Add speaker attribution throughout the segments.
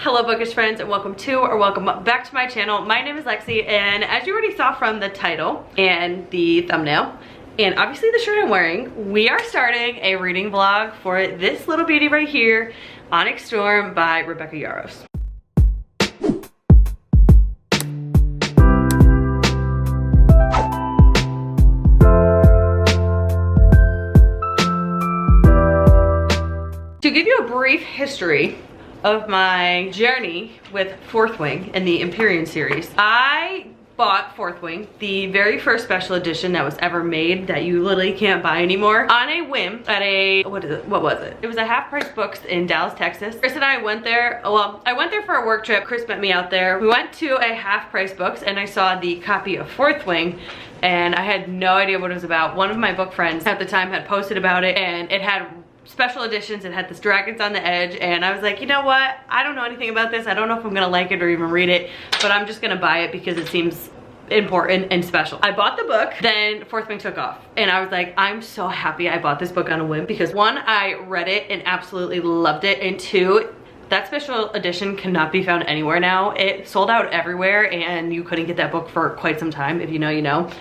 Speaker 1: Hello bookish friends, and welcome to or welcome back to my channel. My name is Lexi, and as you already saw from the title and the thumbnail and obviously the shirt I'm wearing, we are starting a reading vlog for this little beauty right here, Onyx Storm by Rebecca Yarros. To give you a brief history of my journey with Fourth Wing in the Empyrean series, I bought Fourth Wing, the very first special edition that was ever made that you literally can't buy anymore, on a whim at a, what was it? It was a Half Price Books in Dallas, Texas. Chris and I went there, well, I went there for a work trip. Chris met me out there. We went to a Half Price Books and I saw the copy of Fourth Wing and I had no idea what it was about. One of my book friends at the time had posted about it and it had special editions. It had this dragons on the edge and I was like, you know what, I don't know anything about this. I don't know if I'm gonna like it or even read it, but I'm just gonna buy it because it seems important and special. I bought the book, then Fourth Wing took off and I was like, I'm so happy I bought this book on a whim because one, I read it and absolutely loved it, and two, that special edition cannot be found anywhere now. It sold out everywhere and you couldn't get that book for quite some time. If you know, you know.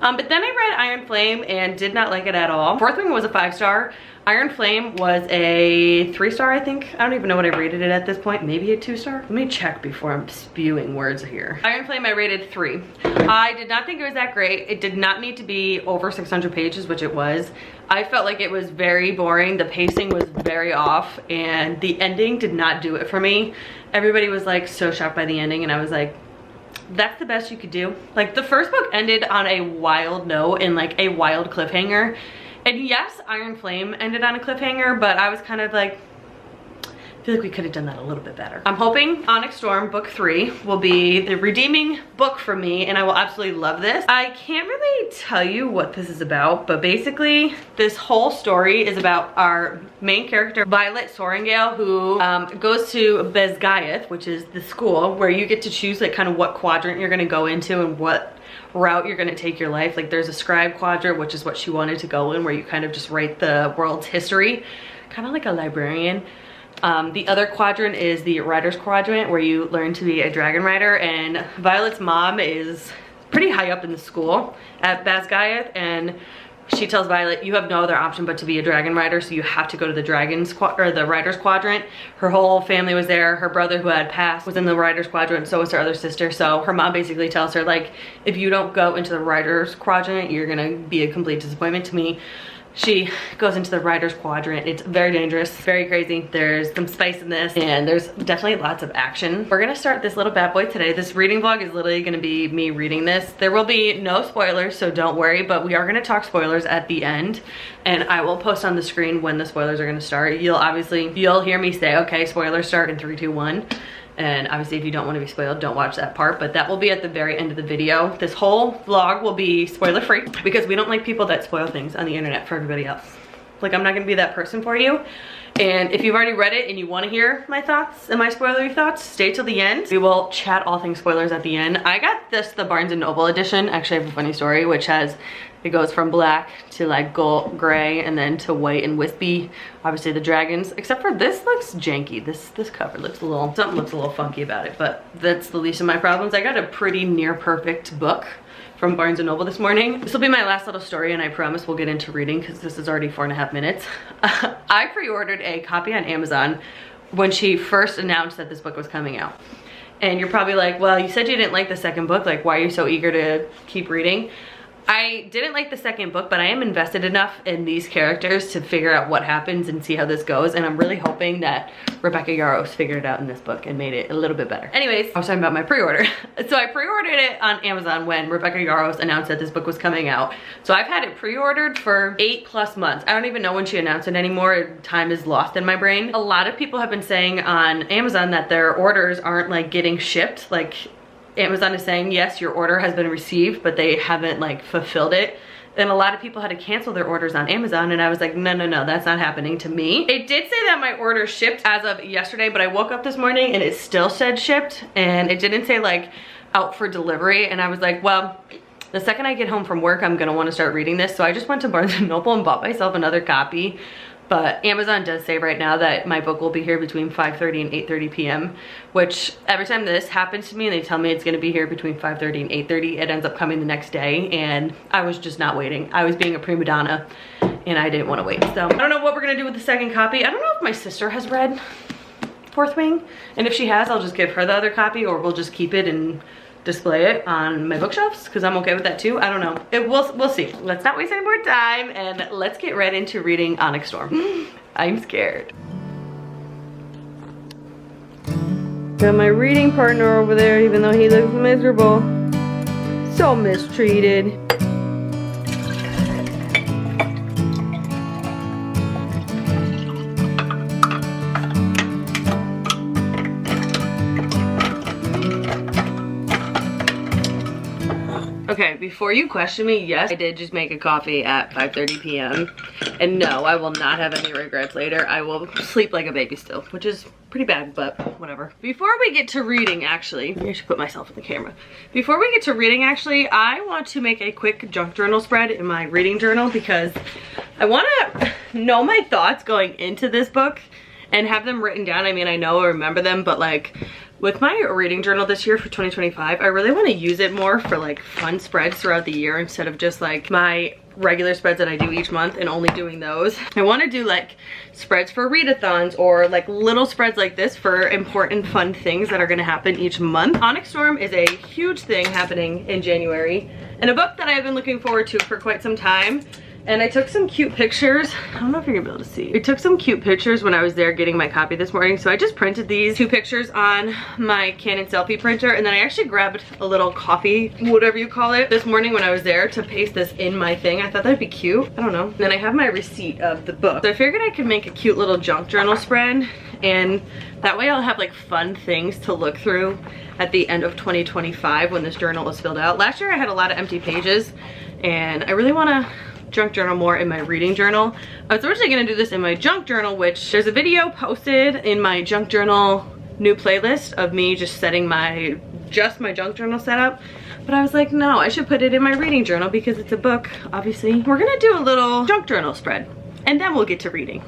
Speaker 1: But then I read Iron Flame and did not like it at all. Fourth Wing was a 5-star. Iron Flame was a 3-star, I think. I don't even know what I rated it at this point. Maybe a 2-star? Let me check before I'm spewing words here. Iron Flame I rated 3. I did not think it was that great. It did not need to be over 600 pages, which it was. I felt like it was very boring. The pacing was very off and the ending did not do it for me. Everybody was like so shocked by the ending and I was like, that's the best you could do. Like, the first book ended on a wild note and like a wild cliffhanger. And yes, Iron Flame ended on a cliffhanger, but I was kind of like, I feel like we could have done that a little bit better. I'm hoping Onyx Storm book 3 will be the redeeming book for me and I will absolutely love this. I can't really tell you what this is about, but basically this whole story is about our main character, Violet Sorrengail, who goes to Bezgayath, which is the school where you get to choose like kind of what quadrant you're gonna go into and what route you're gonna take your life. Like, there's a scribe quadrant, which is what she wanted to go in, where you kind of just write the world's history, kind of like a librarian. The other quadrant is the writer's quadrant, where you learn to be a dragon rider, and Violet's mom is pretty high up in the school at Bezgayath, and she tells Violet, you have no other option but to be a dragon rider, so you have to go to the the writer's quadrant. Her whole family was there. Her brother, who had passed, was in the writer's quadrant, so was her other sister. So her mom basically tells her, like, if you don't go into the writer's quadrant, you're gonna be a complete disappointment to me. She goes into the writer's quadrant. It's very dangerous, very crazy. There's some spice in this and there's definitely lots of action. We're gonna start this little bad boy today. This reading vlog is literally gonna be me reading this. There will be no spoilers, so don't worry, but we are gonna talk spoilers at the end and I will post on the screen when the spoilers are gonna start. You'll hear me say, okay, spoilers start in 3, 2, 1. And obviously if you don't want to be spoiled, don't watch that part, but that will be at the very end of the video. This whole vlog will be spoiler free because we don't like people that spoil things on the internet for everybody else. Like, I'm not gonna be that person for you. And if you've already read it and you want to hear my thoughts and my spoilery thoughts, stay till the end. We will chat all things spoilers at the end. I got the Barnes & Noble edition. Actually, I have a funny story, which it goes from black to like gold, gray, and then to white and wispy. Obviously the dragons, except for this looks janky. This cover looks something looks a little funky about it, but that's the least of my problems. I got a pretty near perfect book from Barnes & Noble this morning. This will be my last little story and I promise we'll get into reading because this is already 4.5 minutes. I pre-ordered a copy on Amazon when she first announced that this book was coming out. And you're probably like, well, you said you didn't like the second book, like why are you so eager to keep reading? I didn't like the second book, but I am invested enough in these characters to figure out what happens and see how this goes, and I'm really hoping that Rebecca Yarros figured it out in this book and made it a little bit better. Anyways, I was talking about my pre-order. So I pre-ordered it on Amazon when Rebecca Yarros announced that this book was coming out. So I've had it pre-ordered for 8+ months. I don't even know when she announced it anymore. Time is lost in my brain. A lot of people have been saying on Amazon that their orders aren't like getting shipped. Like, Amazon is saying, yes, your order has been received, but they haven't like fulfilled it. And a lot of people had to cancel their orders on Amazon, and I was like, no, that's not happening to me. It did say that my order shipped as of yesterday, but I woke up this morning and it still said shipped, and it didn't say like out for delivery. And I was like, well, the second I get home from work, I'm gonna wanna start reading this. So I just went to Barnes & Noble and bought myself another copy. but Amazon does say right now that my book will be here between 5:30 and 8:30 p.m. which every time this happens to me and they tell me it's gonna be here between 5:30 and 8:30, it ends up coming the next day, and I was just not waiting. I was being a prima donna and I didn't want to wait. So I don't know what we're gonna do with the second copy. I don't know if my sister has read Fourth Wing, and if she has, I'll just give her the other copy, or we'll just keep it and display it on my bookshelves, because I'm okay with that too. I don't know. We'll see. Let's not waste any more time and let's get right into reading Onyx Storm. I'm scared. Got my reading partner over there, even though he looks miserable. So mistreated. Okay, before you question me, yes, I did just make a coffee at 5:30 p.m. And no, I will not have any regrets later. I will sleep like a baby still, which is pretty bad, but whatever. Before we get to reading, actually, maybe I should put myself in the camera. Before we get to reading, actually, I want to make a quick junk journal spread in my reading journal, because I want to know my thoughts going into this book and have them written down. I mean, I know I remember them, but like, with my reading journal this year for 2025, I really want to use it more for like fun spreads throughout the year, instead of just like my regular spreads that I do each month and only doing those. I want to do like spreads for readathons, or like little spreads like this for important fun things that are going to happen each month. Onyx Storm is a huge thing happening in January, and a book that I've been looking forward to for quite some time. And I took some cute pictures. I don't know if you're gonna be able to see. I took some cute pictures when I was there getting my copy this morning. So I just printed these 2 pictures on my Canon selfie printer. And then I actually grabbed a little coffee, whatever you call it, this morning when I was there to paste this in my thing. I thought that'd be cute. I don't know. And then I have my receipt of the book. So I figured I could make a cute little junk journal spread. And that way I'll have like fun things to look through at the end of 2025 when this journal is filled out. Last year I had a lot of empty pages, and I really wanna junk journal more in my reading journal. I was originally gonna do this in my junk journal, which there's a video posted in my junk journal new playlist of me just setting my junk journal setup. But I was like, no, I should put it in my reading journal because it's a book, obviously. We're gonna do a little junk journal spread, and then we'll get to reading.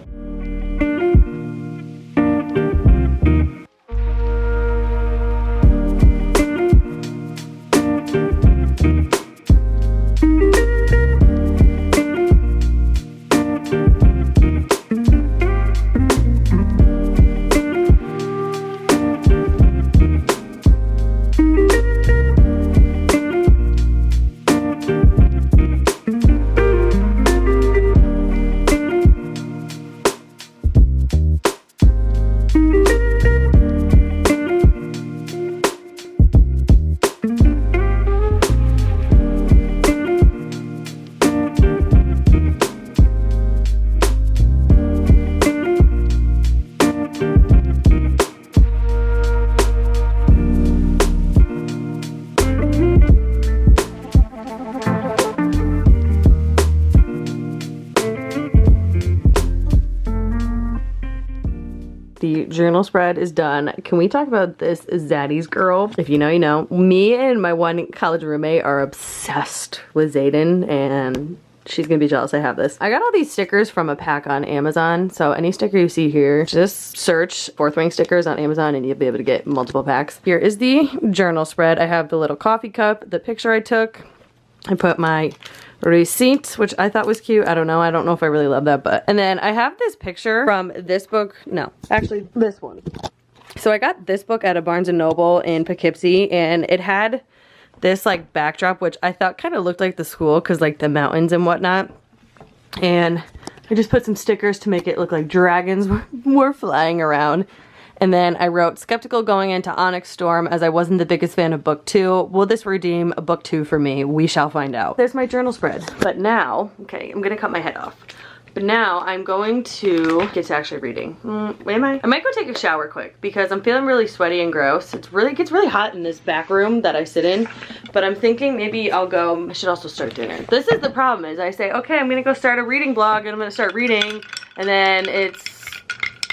Speaker 1: The journal spread is done. Can we talk about this Zaddy's girl? If you know, you know. Me and my one college roommate are obsessed with Zayden, and she's gonna be jealous I have this. I got all these stickers from a pack on Amazon, so any sticker you see here, just search Fourth Wing stickers on Amazon and you'll be able to get multiple packs. Here is the journal spread. I have the little coffee cup, the picture I took. I put my receipt, which I thought was cute. I don't know if I really love that, but. And then I have this picture from this book. No, actually this one. So I got this book at a Barnes & Noble in Poughkeepsie, and it had this like backdrop, which I thought kind of looked like the school, because like the mountains and whatnot. And I just put some stickers to make it look like dragons were flying around. And then I wrote, skeptical going into Onyx Storm as I wasn't the biggest fan of book 2. Will this redeem a book 2 for me? We shall find out. There's my journal spread. But now, okay, I'm gonna cut my head off. But now I'm going to get to actually reading. Wait, I might go take a shower quick because I'm feeling really sweaty and gross. It gets really hot in this back room that I sit in. But I'm thinking maybe I'll go, I should also start dinner. This is the problem, is I say, okay, I'm gonna go start a reading blog and I'm gonna start reading, and then it's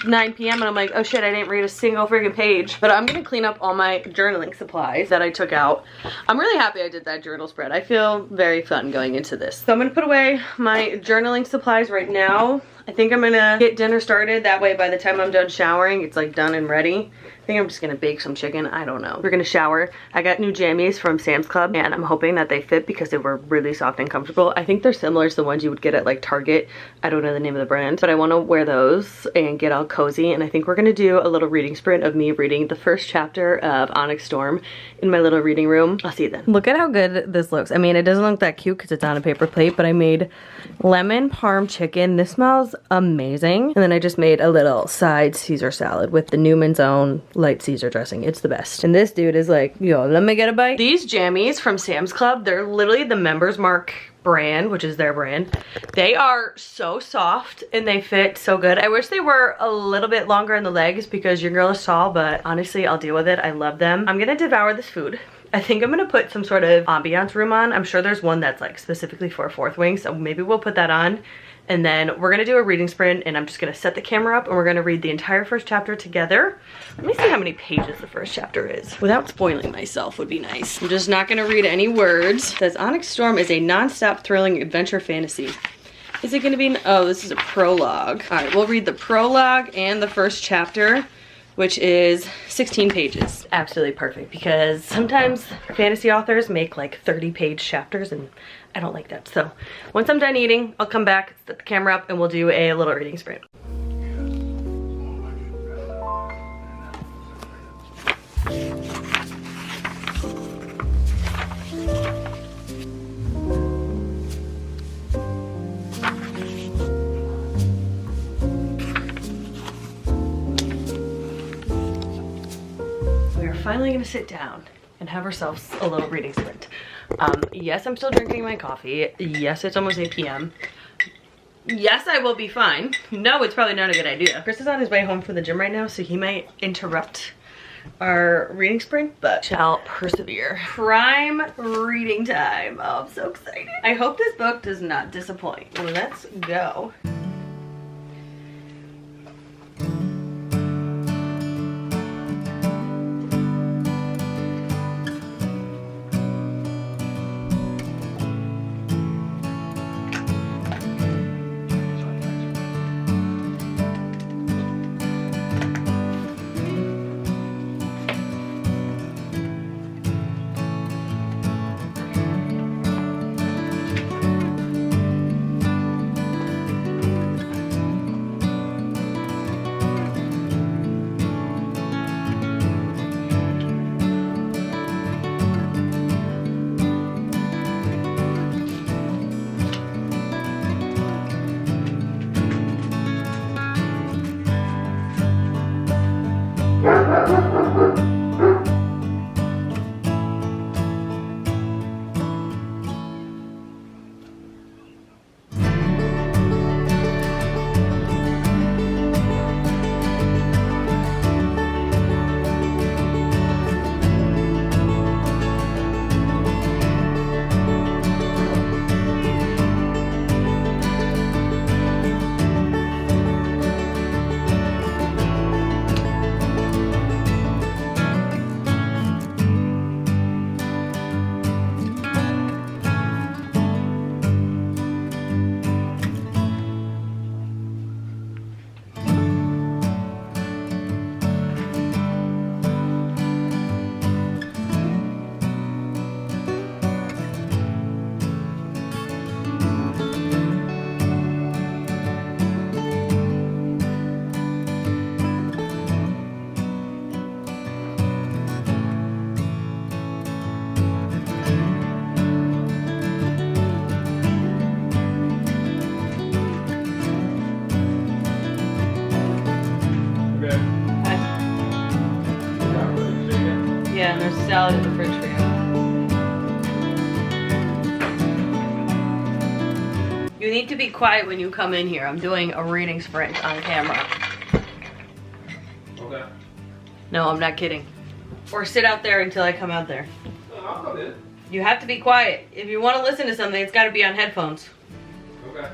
Speaker 1: 9 p.m. and I'm like, oh shit, I didn't read a single freaking page. But I'm gonna clean up all my journaling supplies that I took out. I'm really happy I did that journal spread. I feel very fun going into this. So I'm gonna put away my journaling supplies right now. I think I'm gonna get dinner started. That way by the time I'm done showering, it's like done and ready. I think I'm just gonna bake some chicken. I don't know. We're gonna shower. I got new jammies from Sam's Club and I'm hoping that they fit because they were really soft and comfortable. I think they're similar to the ones you would get at like Target. I don't know the name of the brand, but I wanna wear those and get all cozy. And I think we're gonna do a little reading sprint of me reading the first chapter of Onyx Storm in my little reading room. I'll see you then. Look at how good this looks. I mean, it doesn't look that cute because it's on a paper plate, but I made lemon parm chicken. This smells amazing. And then I just made a little side Caesar salad with the Newman's Own light Caesar dressing. It's the best. And this dude is like, yo, let me get a bite. These jammies from Sam's Club, they're literally the Members Mark brand, which is their brand. They are so soft and they fit so good. I wish they were a little bit longer in the legs because your girl is tall, but honestly, I'll deal with it. I love them. I'm gonna devour this food. I think I'm gonna put some sort of ambiance room on. I'm sure there's one that's like specifically for Fourth Wing, so maybe we'll put that on. And then we're gonna do a reading sprint and I'm just gonna set the camera up and we're gonna read the entire first chapter together. Let me see how many pages the first chapter is. Without spoiling myself would be nice. I'm just not gonna read any words. It says Onyx Storm is a non-stop thrilling adventure fantasy. Is it gonna be, oh, this is a prologue. All right, we'll read the prologue and the first chapter, which is 16 pages. Absolutely perfect because sometimes fantasy authors make like 30-page chapters and I don't like that. So once I'm done eating, I'll come back, set the camera up, and we'll do a little reading sprint. We are finally gonna sit down and have ourselves a little reading sprint. Yes, I'm still drinking my coffee. Yes, it's almost 8 p.m. Yes, I will be fine. No, it's probably not a good idea. Chris is on his way home from the gym right now, so he might interrupt our reading sprint, but shall persevere. Prime reading time. Oh, I'm so excited. I hope this book does not disappoint. Let's go. Yeah, and there's a salad in the fridge for you. You need to be quiet when you come in here. I'm doing a reading sprint on camera.
Speaker 2: Okay.
Speaker 1: No, I'm not kidding. Or sit out there until I come out there.
Speaker 2: I'll come in.
Speaker 1: You have to be quiet. If you want to listen to something, it's got to be on headphones.
Speaker 2: Okay.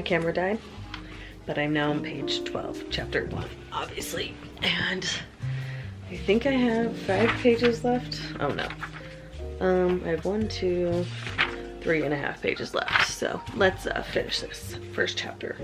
Speaker 1: my camera died. But I'm now on page 12, chapter 1, obviously. And I think I have 5 pages left. Oh no. I have 1, 2, 3.5 pages left. So let's finish this first chapter.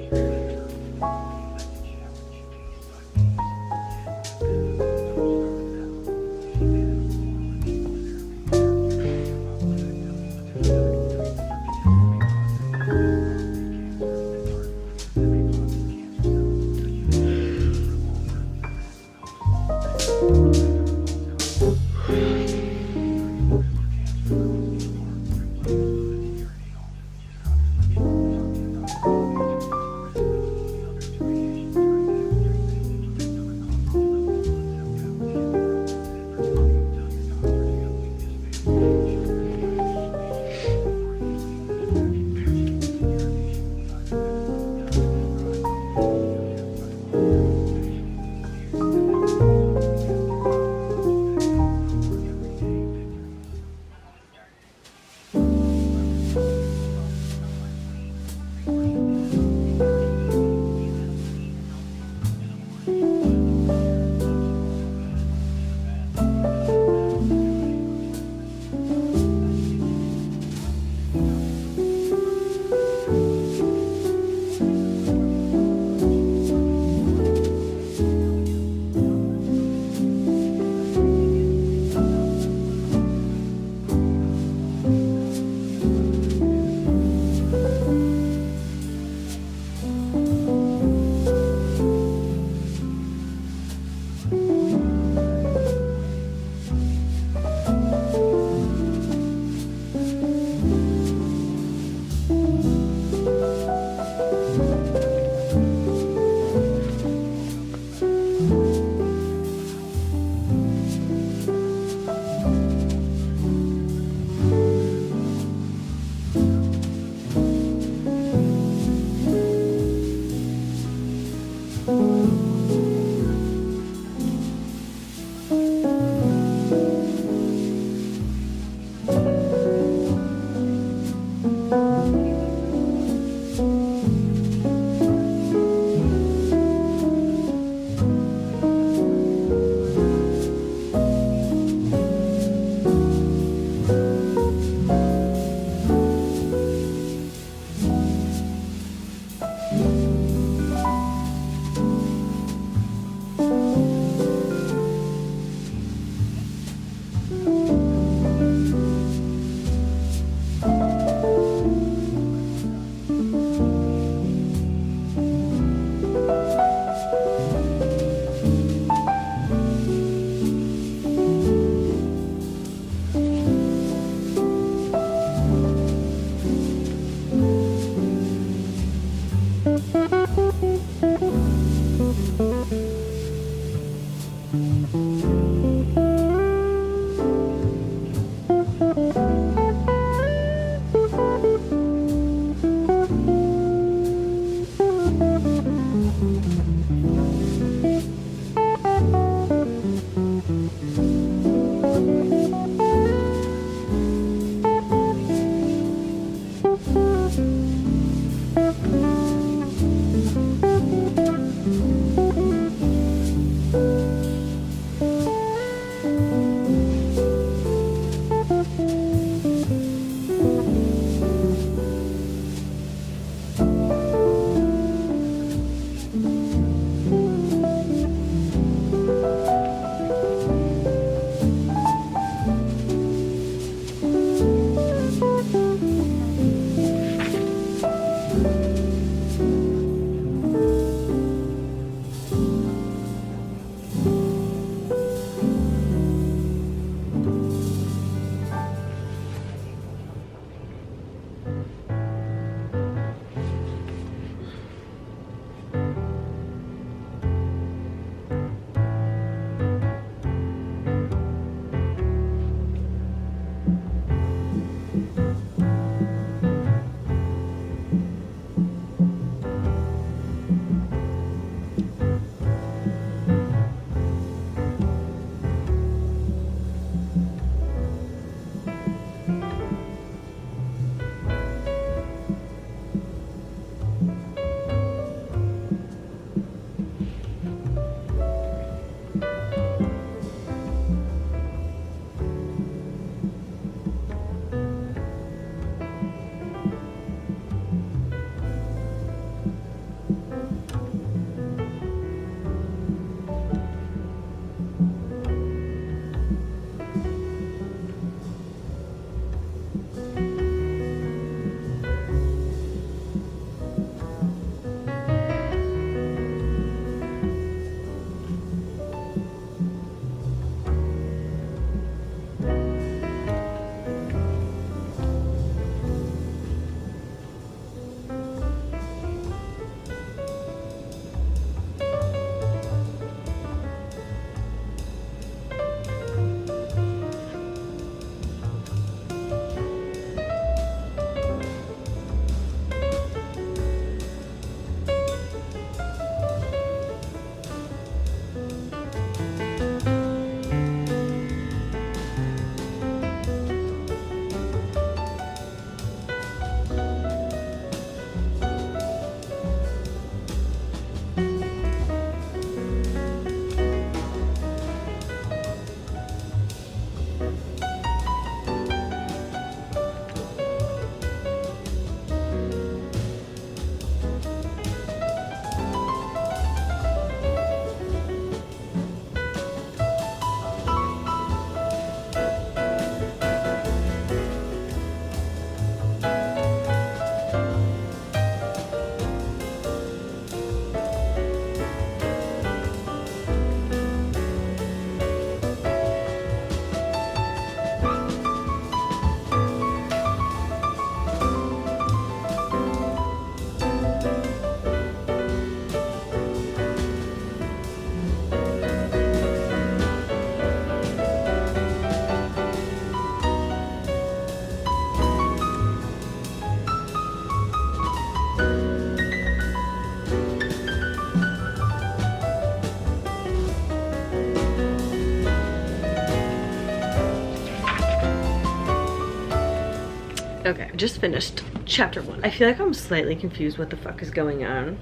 Speaker 1: I just finished chapter 1. I feel like I'm slightly confused what the fuck is going on.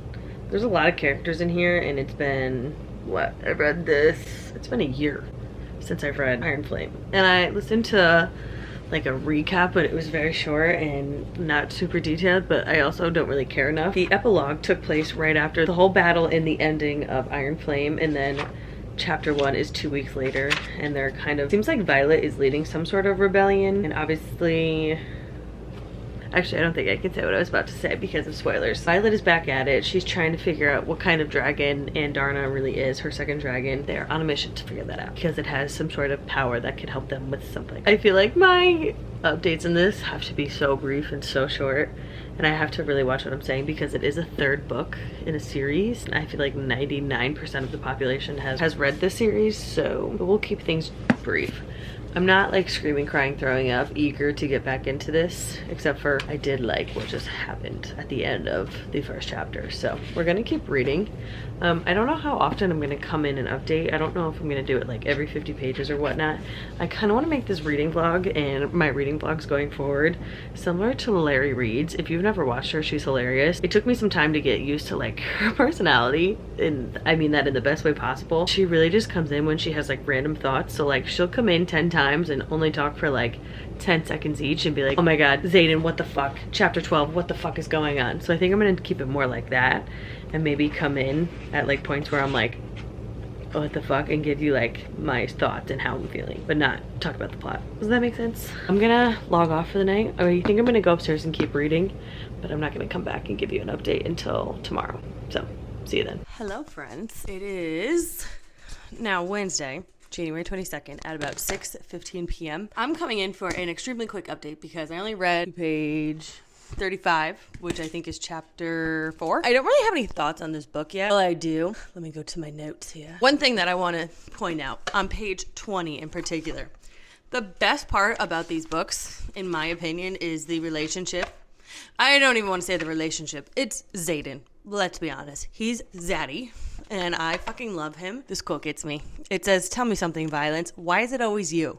Speaker 1: There's a lot of characters in here, and it's been, what, I read this, it's been a year since I've read Iron Flame. And I listened to like a recap, but it was very short and not super detailed, but I also don't really care enough. The epilogue took place right after the whole battle and the ending of Iron Flame, and then chapter 1 is 2 weeks later, and they're kind of, seems like Violet is leading some sort of rebellion, and obviously, actually I don't think I can say what I was about to say because of spoilers. Violet is back at it. She's trying to figure out what kind of dragon Andarna really is, her second dragon. They're on a mission to figure that out because it has some sort of power that could help them with something. I feel like my updates in this have to be so brief and so short, and I have to really watch what I'm saying because it is a third book in a series. I feel like 99% of the population has read this series, so we'll keep things brief. I'm not like screaming, crying, throwing up, eager to get back into this, except for I did like what just happened at the end of the first chapter. So we're gonna keep reading. I don't know how often I'm gonna come in and update. I don't know if I'm gonna do it like every 50 pages or whatnot. I kind of want to make this reading vlog and my reading vlogs going forward similar to Larry Reed's. If you've never watched her, she's hilarious. It took me some time to get used to like her personality, and I mean that in the best way possible. She really just comes in when she has like random thoughts. So like she'll come in 10 times and only talk for like 10 seconds each and be like, oh my god, Xaden, what the fuck? Chapter 12, what the fuck is going on? So I think I'm gonna keep it more like that, and maybe come in at like points where I'm like, oh, what the fuck, and give you like my thoughts and how I'm feeling, but not talk about the plot. Does that make sense? I'm gonna log off for the night. I think I'm gonna go upstairs and keep reading, but I'm not gonna come back and give you an update until tomorrow. So see you then. Hello friends, it is now Wednesday, January 22nd at about 6:15 p.m. I'm coming in for an extremely quick update because I only read page 35, which I think is chapter 4. I don't really have any thoughts on this book yet. Well, I do. Let me go to my notes here. One thing that I want to point out on page 20 in particular, the best part about these books, in my opinion, is the relationship. I don't even want to say the relationship. It's Xaden. Let's be honest. He's Zaddy, and I fucking love him. This quote gets me. It says, "Tell me something, Violence. Why is it always you?"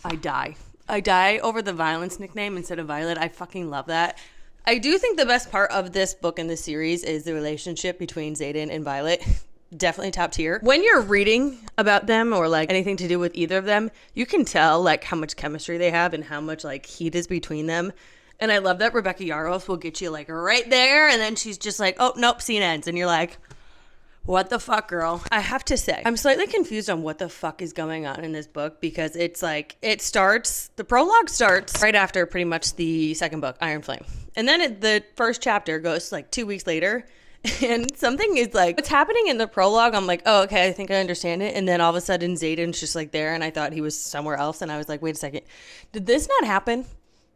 Speaker 1: I die over the Violence nickname instead of Violet. I fucking love that. I do think the best part of this book and this series is the relationship between Xaden and Violet. Definitely top tier. When you're reading about them or like anything to do with either of them, you can tell like how much chemistry they have and how much like heat is between them. And I love that Rebecca Yarros will get you like right there, and then she's just like, oh nope, scene ends, and you're like, what the fuck, girl? I have to say, I'm slightly confused on what the fuck is going on in this book because it's like, the prologue starts right after pretty much the second book, Iron Flame. And then the first chapter goes like 2 weeks later, and something is like, what's happening in the prologue? I'm like, oh, okay, I think I understand it. And then all of a sudden, Xaden's just like there, and I thought he was somewhere else, and I was like, wait a second, did this not happen?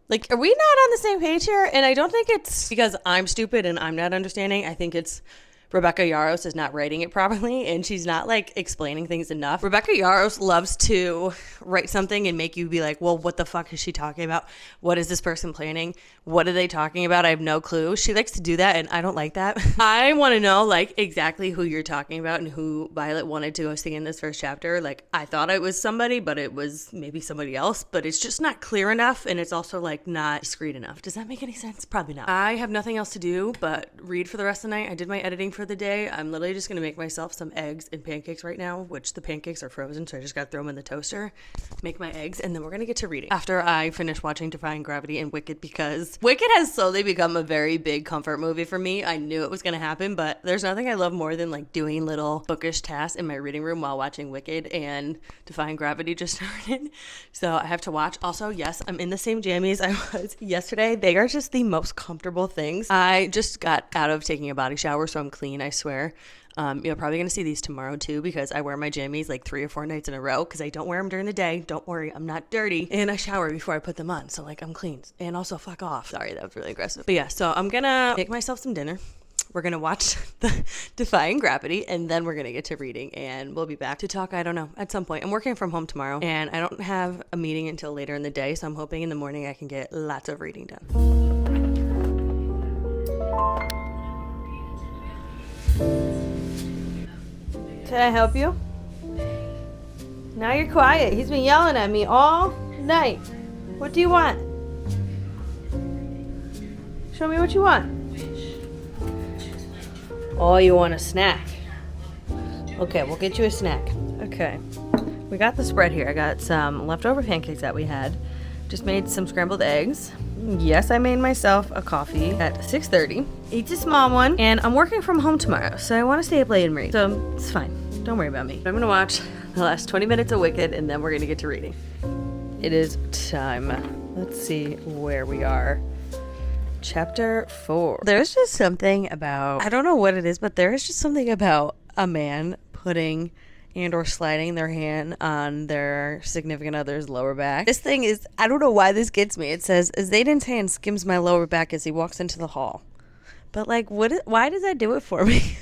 Speaker 1: Like, are we not on the same page here? And I don't think it's because I'm stupid and I'm not understanding. I think it's Rebecca Yarros is not writing it properly, and she's not like explaining things enough. Rebecca Yarros loves to write something and make you be like, well, what the fuck is she talking about? What is this person planning? What are they talking about? I have no clue. She likes to do that, and I don't like that. I want to know like exactly who you're talking about and who Violet wanted to go see in this first chapter. Like, I thought it was somebody, but it was maybe somebody else, but it's just not clear enough, and it's also like not discreet enough. Does that make any sense? Probably not. I have nothing else to do but read for the rest of the night. I did my editing for the day. I'm literally just gonna make myself some eggs and pancakes right now, which the pancakes are frozen, so I just gotta throw them in the toaster, make my eggs, and then we're gonna get to reading after I finish watching Defying Gravity and Wicked, because Wicked has slowly become a very big comfort movie for me. I knew it was gonna happen, but there's nothing I love more than like doing little bookish tasks in my reading room while watching Wicked, and Defying Gravity just started, so I have to watch. Also, yes, I'm in the same jammies I was yesterday. They are just the most comfortable things. I just got out of taking a body shower, so I'm clean, I swear. You're probably gonna see these tomorrow too, because I wear my jammies like 3 or 4 nights in a row because I don't wear them during the day. Don't worry, I'm not dirty, and I shower before I put them on, so like I'm clean. And also, fuck off. Sorry, that was really aggressive. But yeah, so I'm gonna make myself some dinner. We're gonna watch the Defying Gravity, and then we're gonna get to reading, and we'll be back to talk, I don't know, at some point. I'm working from home tomorrow, and I don't have a meeting until later in the day, so I'm hoping in the morning I can get lots of reading done. Can I help you? Now you're quiet. He's been yelling at me all night. What do you want? Show me what you want. Oh, you want a snack? Okay, we'll get you a snack. Okay, we got the spread here. I got some leftover pancakes that we had. Just made some scrambled eggs. Yes, I made myself a coffee at 6:30. It's a small one, and I'm working from home tomorrow, so I want to stay up late and read. So it's fine. Don't worry about me. I'm gonna watch the last 20 minutes of Wicked, and then we're gonna get to reading. It is time. Let's see where we are. Chapter 4. There's just something about, I don't know what it is, but there is just something about a man putting and or sliding their hand on their significant other's lower back. This thing is, I don't know why this gets me. It says, Zayden's hand skims my lower back as he walks into the hall. But like, why does that do it for me?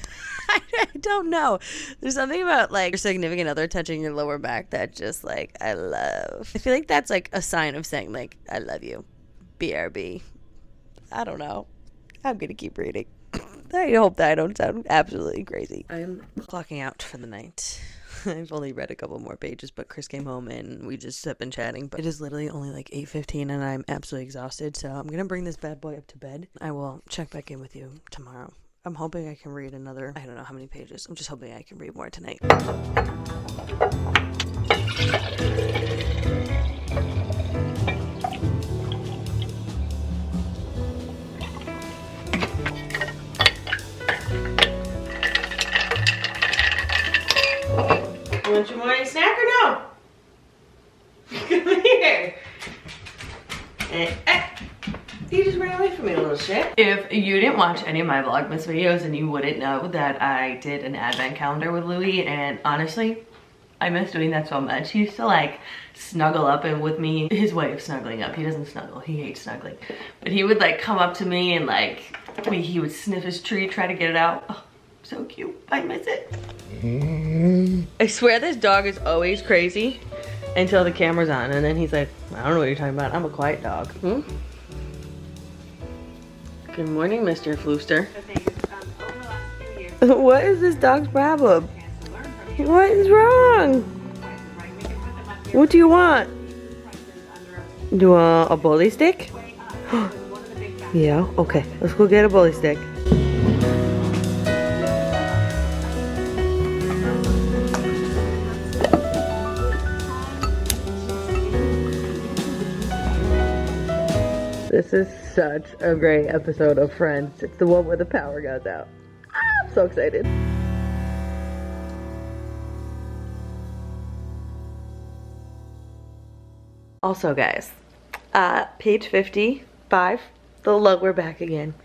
Speaker 1: I don't know. There's something about like your significant other touching your lower back that just like, I love. I feel like that's like a sign of saying like, I love you. BRB. I don't know. I'm going to keep reading. I hope that I don't sound absolutely crazy. I'm clocking out for the night. I've only read a couple more pages, but Chris came home and we just have been chatting. But it is literally only like 8:15 and I'm absolutely exhausted. So I'm going to bring this bad boy up to bed. I will check back in with you tomorrow. I'm hoping I can read another, I don't know how many pages. I'm just hoping I can read more tonight. Want your morning snack or no? Come here. You just ran away from me, a little shit. If you didn't watch any of my Vlogmas videos, then you wouldn't know that I did an advent calendar with Louis, and honestly, I miss doing that so much. He used to like snuggle up and with me, his way of snuggling up. He doesn't snuggle, he hates snuggling. But he would like come up to me and like, he would sniff his treat, try to get it out. Oh, so cute, I miss it. I swear this dog is always crazy until the camera's on, and then he's like, I don't know what you're talking about. I'm a quiet dog. Good morning, Mr. Flooster. What is this dog's problem? What is wrong? What do you want? Do you want a bully stick? Yeah, okay. Let's go get a bully stick. This is such a great episode of Friends. It's the one where the power goes out. I'm so excited. Also, guys, page 55, the lower back again.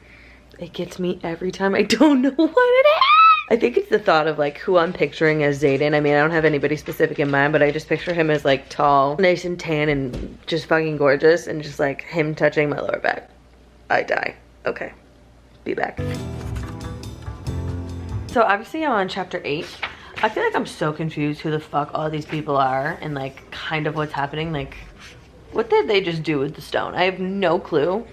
Speaker 1: It gets me every time. I don't know what it is. I think it's the thought of like who I'm picturing as Zayden. I mean, I don't have anybody specific in mind, but I just picture him as like tall, nice and tan, and just fucking gorgeous, and just like him touching my lower back. I die. Okay, be back. So obviously I'm on chapter 8. I feel like I'm so confused who the fuck all these people are and like kind of what's happening. Like, what did they just do with the stone? I have no clue.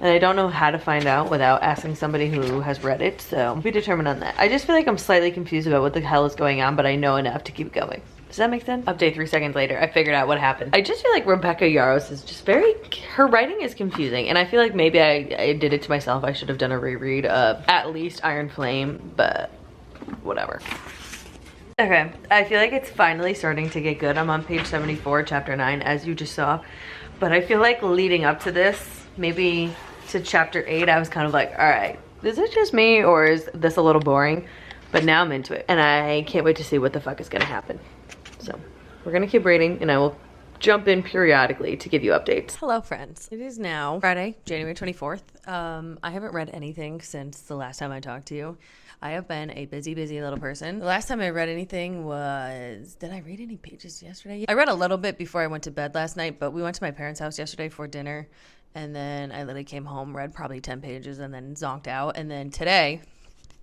Speaker 1: And I don't know how to find out without asking somebody who has read it, so be determined on that. I just feel like I'm slightly confused about what the hell is going on, but I know enough to keep going. Does that make sense? Update 3 seconds later, I figured out what happened. I just feel like Rebecca Yarros is just her writing is confusing, and I feel like maybe I did it to myself. I should have done a reread of at least Iron Flame, but whatever. Okay, I feel like it's finally starting to get good. I'm on page 74, chapter 9, as you just saw. But I feel like leading up to this, maybe to chapter 8, I was kind of like, all right, is it just me or is this a little boring? But now I'm into it and I can't wait to see what the fuck is gonna happen. So we're gonna keep reading and I will jump in periodically to give you updates. Hello friends. It is now Friday, January 24th. I haven't read anything since the last time I talked to you. I have been a busy little person. The last time I read anything was, did I read any pages yesterday? I read a little bit before I went to bed last night, but we went to my parents' house yesterday for dinner. And then I literally came home, read probably 10 pages and then zonked out. And then today,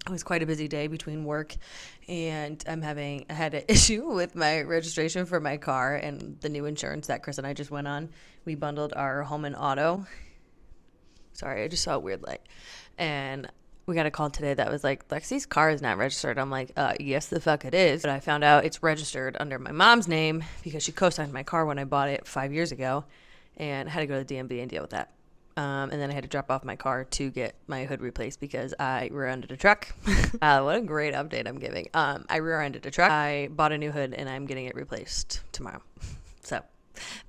Speaker 1: it was quite a busy day between work and I had an issue with my registration for my car and the new insurance that Chris and I just went on. We bundled our home and auto. Sorry, I just saw a weird light. And we got a call today that was like, Lexi's car is not registered. I'm like, yes, the fuck it is. But I found out it's registered under my mom's name because she co-signed my car when I bought it 5 years ago. And I had to go to the DMV and deal with that. and then I had to drop off my car to get my hood replaced because I rear-ended a truck. What a great update I'm giving. I rear-ended a truck. I bought a new hood and I'm getting it replaced tomorrow. So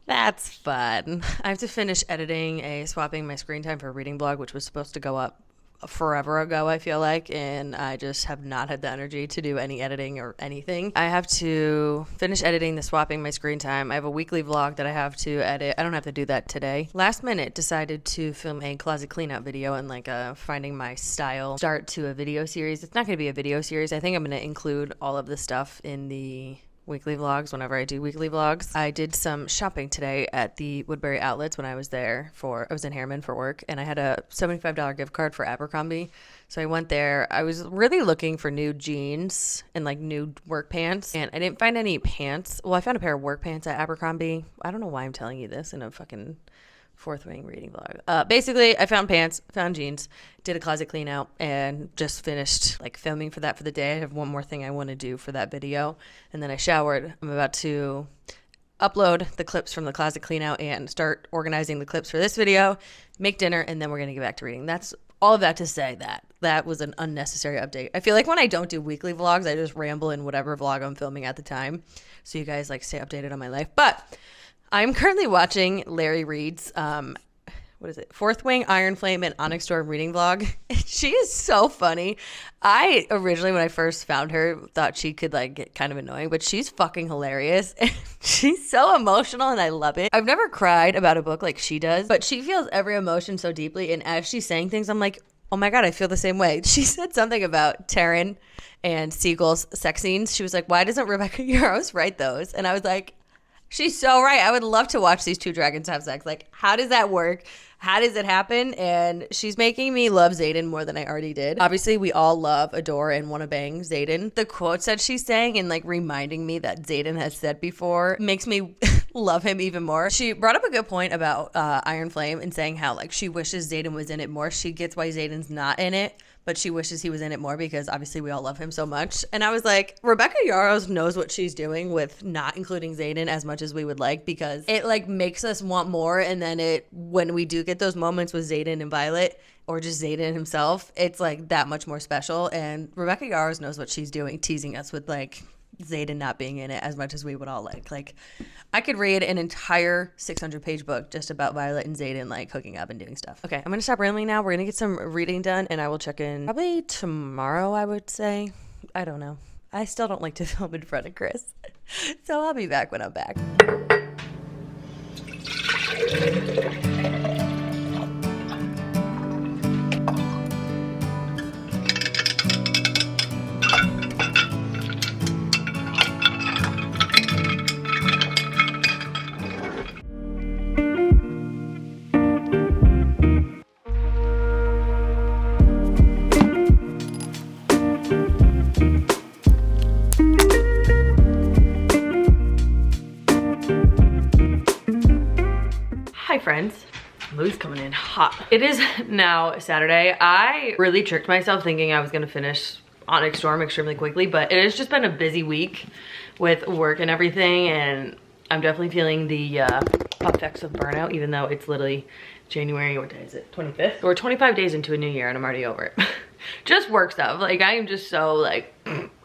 Speaker 1: that's fun. I have to finish editing swapping my screen time for a reading blog, which was supposed to go up forever ago, I feel like, and I just have not had the energy to do any editing or anything. I have to finish editing the swapping my screen time. I have a weekly vlog that I have to edit. I don't have to do that today. Last minute decided to film a closet clean out video and like finding my style start to a video series. It's not going to be a video series. I think I'm going to include all of the stuff in the weekly vlogs whenever I do weekly vlogs. I did some shopping today at the Woodbury outlets when I was there I was in Harriman for work, and I had a $75 gift card for Abercrombie. So I went there. I was really looking for new jeans and like new work pants, and I didn't find any pants. Well, I found a pair of work pants at Abercrombie. I don't know why I'm telling you this in a fucking Fourth Wing reading vlog. Basically, I found pants, found jeans, did a closet clean out, and just finished like filming for that for the day. I have one more thing I want to do for that video, and then I showered. I'm about to upload the clips from the closet clean out and start organizing the clips for this video, make dinner, and then we're going to get back to reading. That's all of that to say that was an unnecessary update. I feel like when I don't do weekly vlogs, I just ramble in whatever vlog I'm filming at the time, so you guys like stay updated on my life. But I'm currently watching Larry Reed's, what is it? Fourth Wing, Iron Flame, and Onyx Storm reading vlog. She is so funny. I originally, when I first found her, thought she could like get kind of annoying, but she's fucking hilarious. She's so emotional and I love it. I've never cried about a book like she does, but she feels every emotion so deeply. And as she's saying things, I'm like, oh my God, I feel the same way. She said something about Taryn and Siegel's sex scenes. She was like, why doesn't Rebecca Yarros write those? And I was like, she's so right. I would love to watch these two dragons have sex. Like, how does that work? How does it happen? And she's making me love Xaden more than I already did. Obviously, we all love, adore, and want to bang Xaden. The quotes that she's saying and like reminding me that Xaden has said before makes me love him even more. She brought up a good point about Iron Flame and saying how like she wishes Xaden was in it more. She gets why Xaden's not in it, but she wishes he was in it more because obviously we all love him so much. And I was like, Rebecca Yarros knows what she's doing with not including Xaden as much as we would like, because it like makes us want more. And then when we do get those moments with Xaden and Violet, or just Xaden himself, it's like that much more special. And Rebecca Yarros knows what she's doing, teasing us with like Xaden not being in it as much as we would all like. Like, I could read an entire 600-page book just about Violet and Xaden like hooking up and doing stuff. Okay, I'm gonna stop rambling now. We're gonna get some reading done, and I will check in probably tomorrow, I would say. I don't know. I still don't like to film in front of Chris, so I'll be back when I'm back. Hi friends, Lou's coming in hot. It is now Saturday. I really tricked myself thinking I was gonna finish Onyx Storm extremely quickly, but it has just been a busy week with work and everything, and I'm definitely feeling the effects of burnout, even though it's literally January, what day is it? 25th? We're 25 days into a new year and I'm already over it. Just work stuff. Like, I am just so like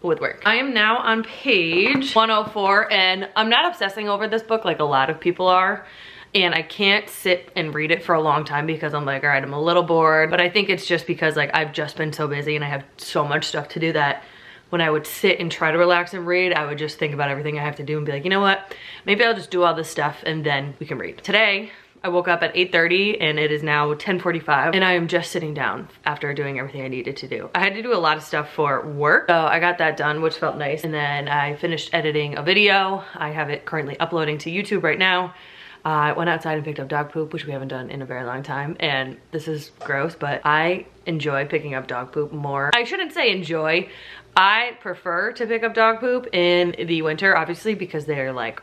Speaker 1: with work. I am now on page 104 and I'm not obsessing over this book like a lot of people are. And I can't sit and read it for a long time because I'm like, all right, I'm a little bored. But I think it's just because like I've just been so busy and I have so much stuff to do that when I would sit and try to relax and read, I would just think about everything I have to do and be like, you know what? Maybe I'll just do all this stuff and then we can read. Today, I woke up at 8:30 and it is now 10:45 and I am just sitting down after doing everything I needed to do. I had to do a lot of stuff for work, so I got that done, which felt nice. And then I finished editing a video. I have it currently uploading to YouTube right now. I went outside and picked up dog poop, which we haven't done in a very long time. And this is gross, but I enjoy picking up dog poop more. I shouldn't say enjoy. I prefer to pick up dog poop in the winter, obviously, because they're like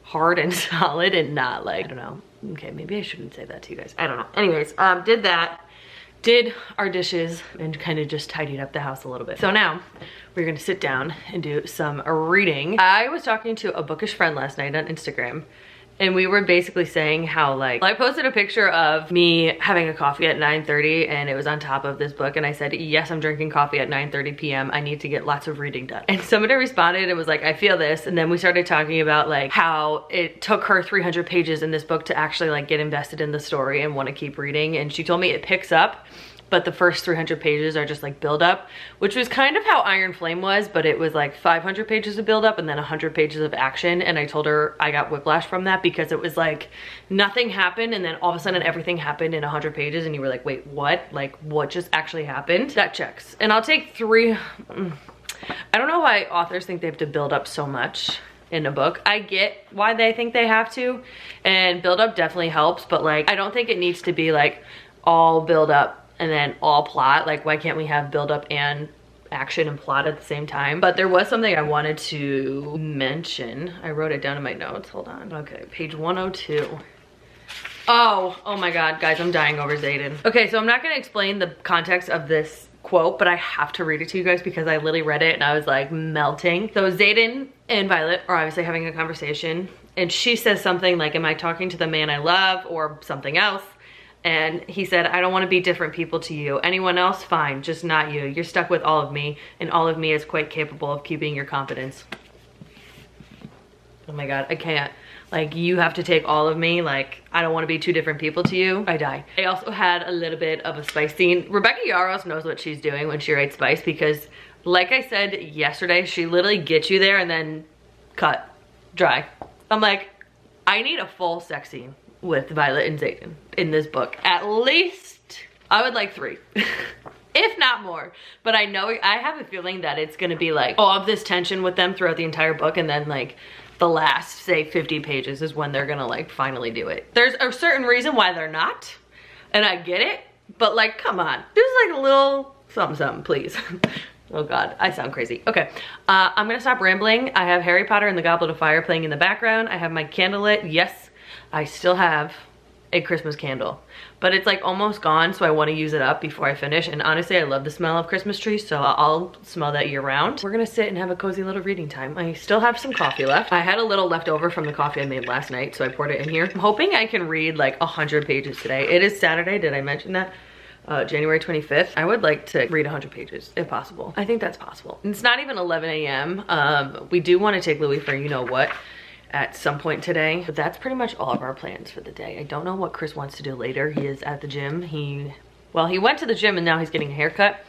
Speaker 1: hard and solid and not like, I don't know. Okay, maybe I shouldn't say that to you guys. I don't know. Anyways, did that, did our dishes, and kind of just tidied up the house a little bit. So now we're gonna sit down and do some reading. I was talking to a bookish friend last night on Instagram, and we were basically saying how like, I posted a picture of me having a coffee at 9:30 and it was on top of this book, and I said, yes, I'm drinking coffee at 9:30 p.m. I need to get lots of reading done. And somebody responded and was like, I feel this. And then we started talking about like how it took her 300 pages in this book to actually like get invested in the story and want to keep reading. And she told me it picks up, but the first 300 pages are just like build up, which was kind of how Iron Flame was, but it was like 500 pages of build up and then 100 pages of action. And I told her I got whiplash from that because it was like nothing happened and then all of a sudden everything happened in 100 pages and you were like, wait, what? Like what just actually happened? That checks. And I'll take I don't know why authors think they have to build up so much in a book. I get why they think they have to, and build up definitely helps, but like I don't think it needs to be like all build up and then all plot. Like why can't we have build up and action and plot at the same time? But there was something I wanted to mention. I wrote it down in my notes, hold on. Okay, page 102. Oh my God, guys, I'm dying over Xaden. Okay, so I'm not gonna explain the context of this quote, but I have to read it to you guys because I literally read it and I was like melting. So Xaden and Violet are obviously having a conversation and she says something like, am I talking to the man I love or something else? And he said, I don't want to be different people to you. Anyone else? Fine, just not you. You're stuck with all of me, and all of me is quite capable of keeping your confidence. Oh my God, I can't. Like, you have to take all of me. Like, I don't want to be two different people to you. I die. I also had a little bit of a spice scene. Rebecca Yarros knows what she's doing when she writes spice because, like I said yesterday, she literally gets you there and then cut, dry. I'm like, I need a full sex scene with Violet and Xaden in this book. At least, I would like 3. If not more. But I know, I have a feeling that it's gonna be like all of this tension with them throughout the entire book, and then like the last, say 50 pages is when they're gonna like finally do it. There's a certain reason why they're not, and I get it, but like, come on. Just like a little something, please. Oh God, I sound crazy. Okay, I'm gonna stop rambling. I have Harry Potter and the Goblet of Fire playing in the background. I have my candle lit. Yes, I still have a Christmas candle, but it's like almost gone, so I want to use it up before I finish. And honestly, I love the smell of Christmas trees, so I'll smell that year round. We're gonna sit and have a cozy little reading time. I still have some coffee left. I had a little left over from the coffee I made last night, so I poured it in here. I'm hoping I can read like 100 pages today. It is Saturday, did I mention that? January 25th. I would like to read 100 pages if possible. I think that's possible. It's not even 11 a.m. We do want to take Louis for you know what at some point today, but that's pretty much all of our plans for the day. I don't know what Chris wants to do later. He is at the gym. He went to the gym and now he's getting a haircut.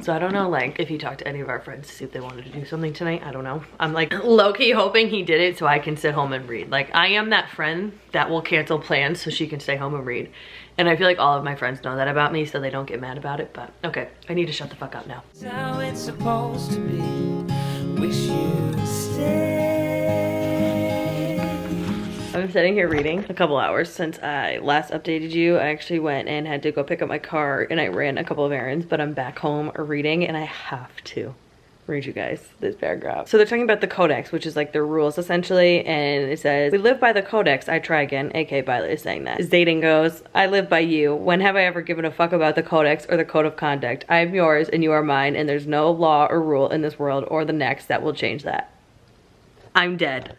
Speaker 1: So I don't know like if he talked to any of our friends to see if they wanted to do something tonight. I don't know. I'm like low-key hoping he did it so I can sit home and read. Like I am that friend that will cancel plans so she can stay home and read. And I feel like all of my friends know that about me so they don't get mad about it, but okay, I need to shut the fuck up now.
Speaker 3: That's how it's supposed to be. Wish you'd stay.
Speaker 1: I'm sitting here reading a couple hours since I last updated you. I actually went and had to go pick up my car and I ran a couple of errands, but I'm back home reading and I have to read you guys this paragraph. So they're talking about the codex, which is like their rules essentially, and it says, we live by the codex, I try again, aka Violet is saying that. Xaden goes, I live by you. When have I ever given a fuck about the codex or the code of conduct? I am yours and you are mine, and there's no law or rule in this world or the next that will change that. I'm dead.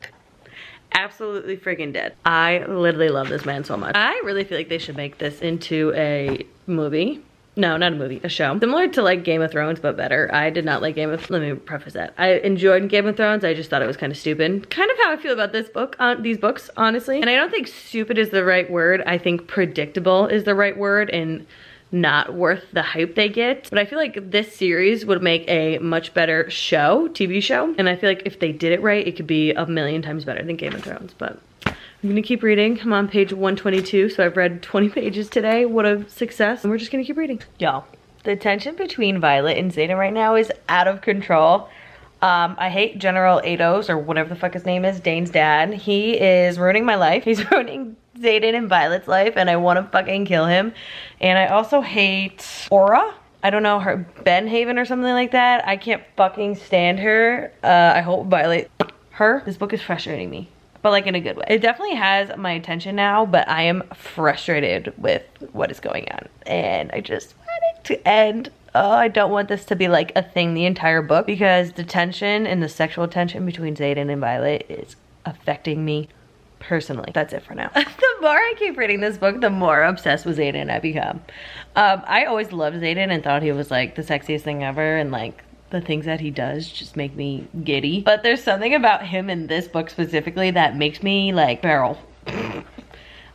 Speaker 1: Absolutely freaking dead. I literally love this man so much. I really feel like they should make this into a movie. No, not a movie, a show. Similar to like Game of Thrones, but better. I did not like let me preface that. I enjoyed Game of Thrones, I just thought it was kind of stupid. Kind of how I feel about this book, these books, honestly. And I don't think stupid is the right word. I think predictable is the right word and not worth the hype they get. But I feel like this series would make a much better show, TV show. And I feel like if they did it right, it could be a million times better than Game of Thrones, but I'm gonna keep reading. I'm on page 122, so I've read 20 pages today. What a success. And we're just gonna keep reading. Y'all, the tension between Violet and Xaden right now is out of control. I hate General Ados, or whatever the fuck his name is, Dane's dad. He is ruining my life. He's ruining Xaden and Violet's life, and I wanna fucking kill him. And I also hate Aura. I don't know, her Benhaven or something like that. I can't fucking stand her. I hope Violet, this book is frustrating me, but like in a good way. It definitely has my attention now, but I am frustrated with what is going on. And I just want it to end. Oh, I don't want this to be like a thing the entire book, because the tension and the sexual tension between Xaden and Violet is affecting me personally. That's it for now. The more I keep reading this book, the more obsessed with Xaden I become. I always loved Xaden and thought he was like the sexiest thing ever, and like the things that he does just make me giddy. But there's something about him in this book specifically that makes me like feral.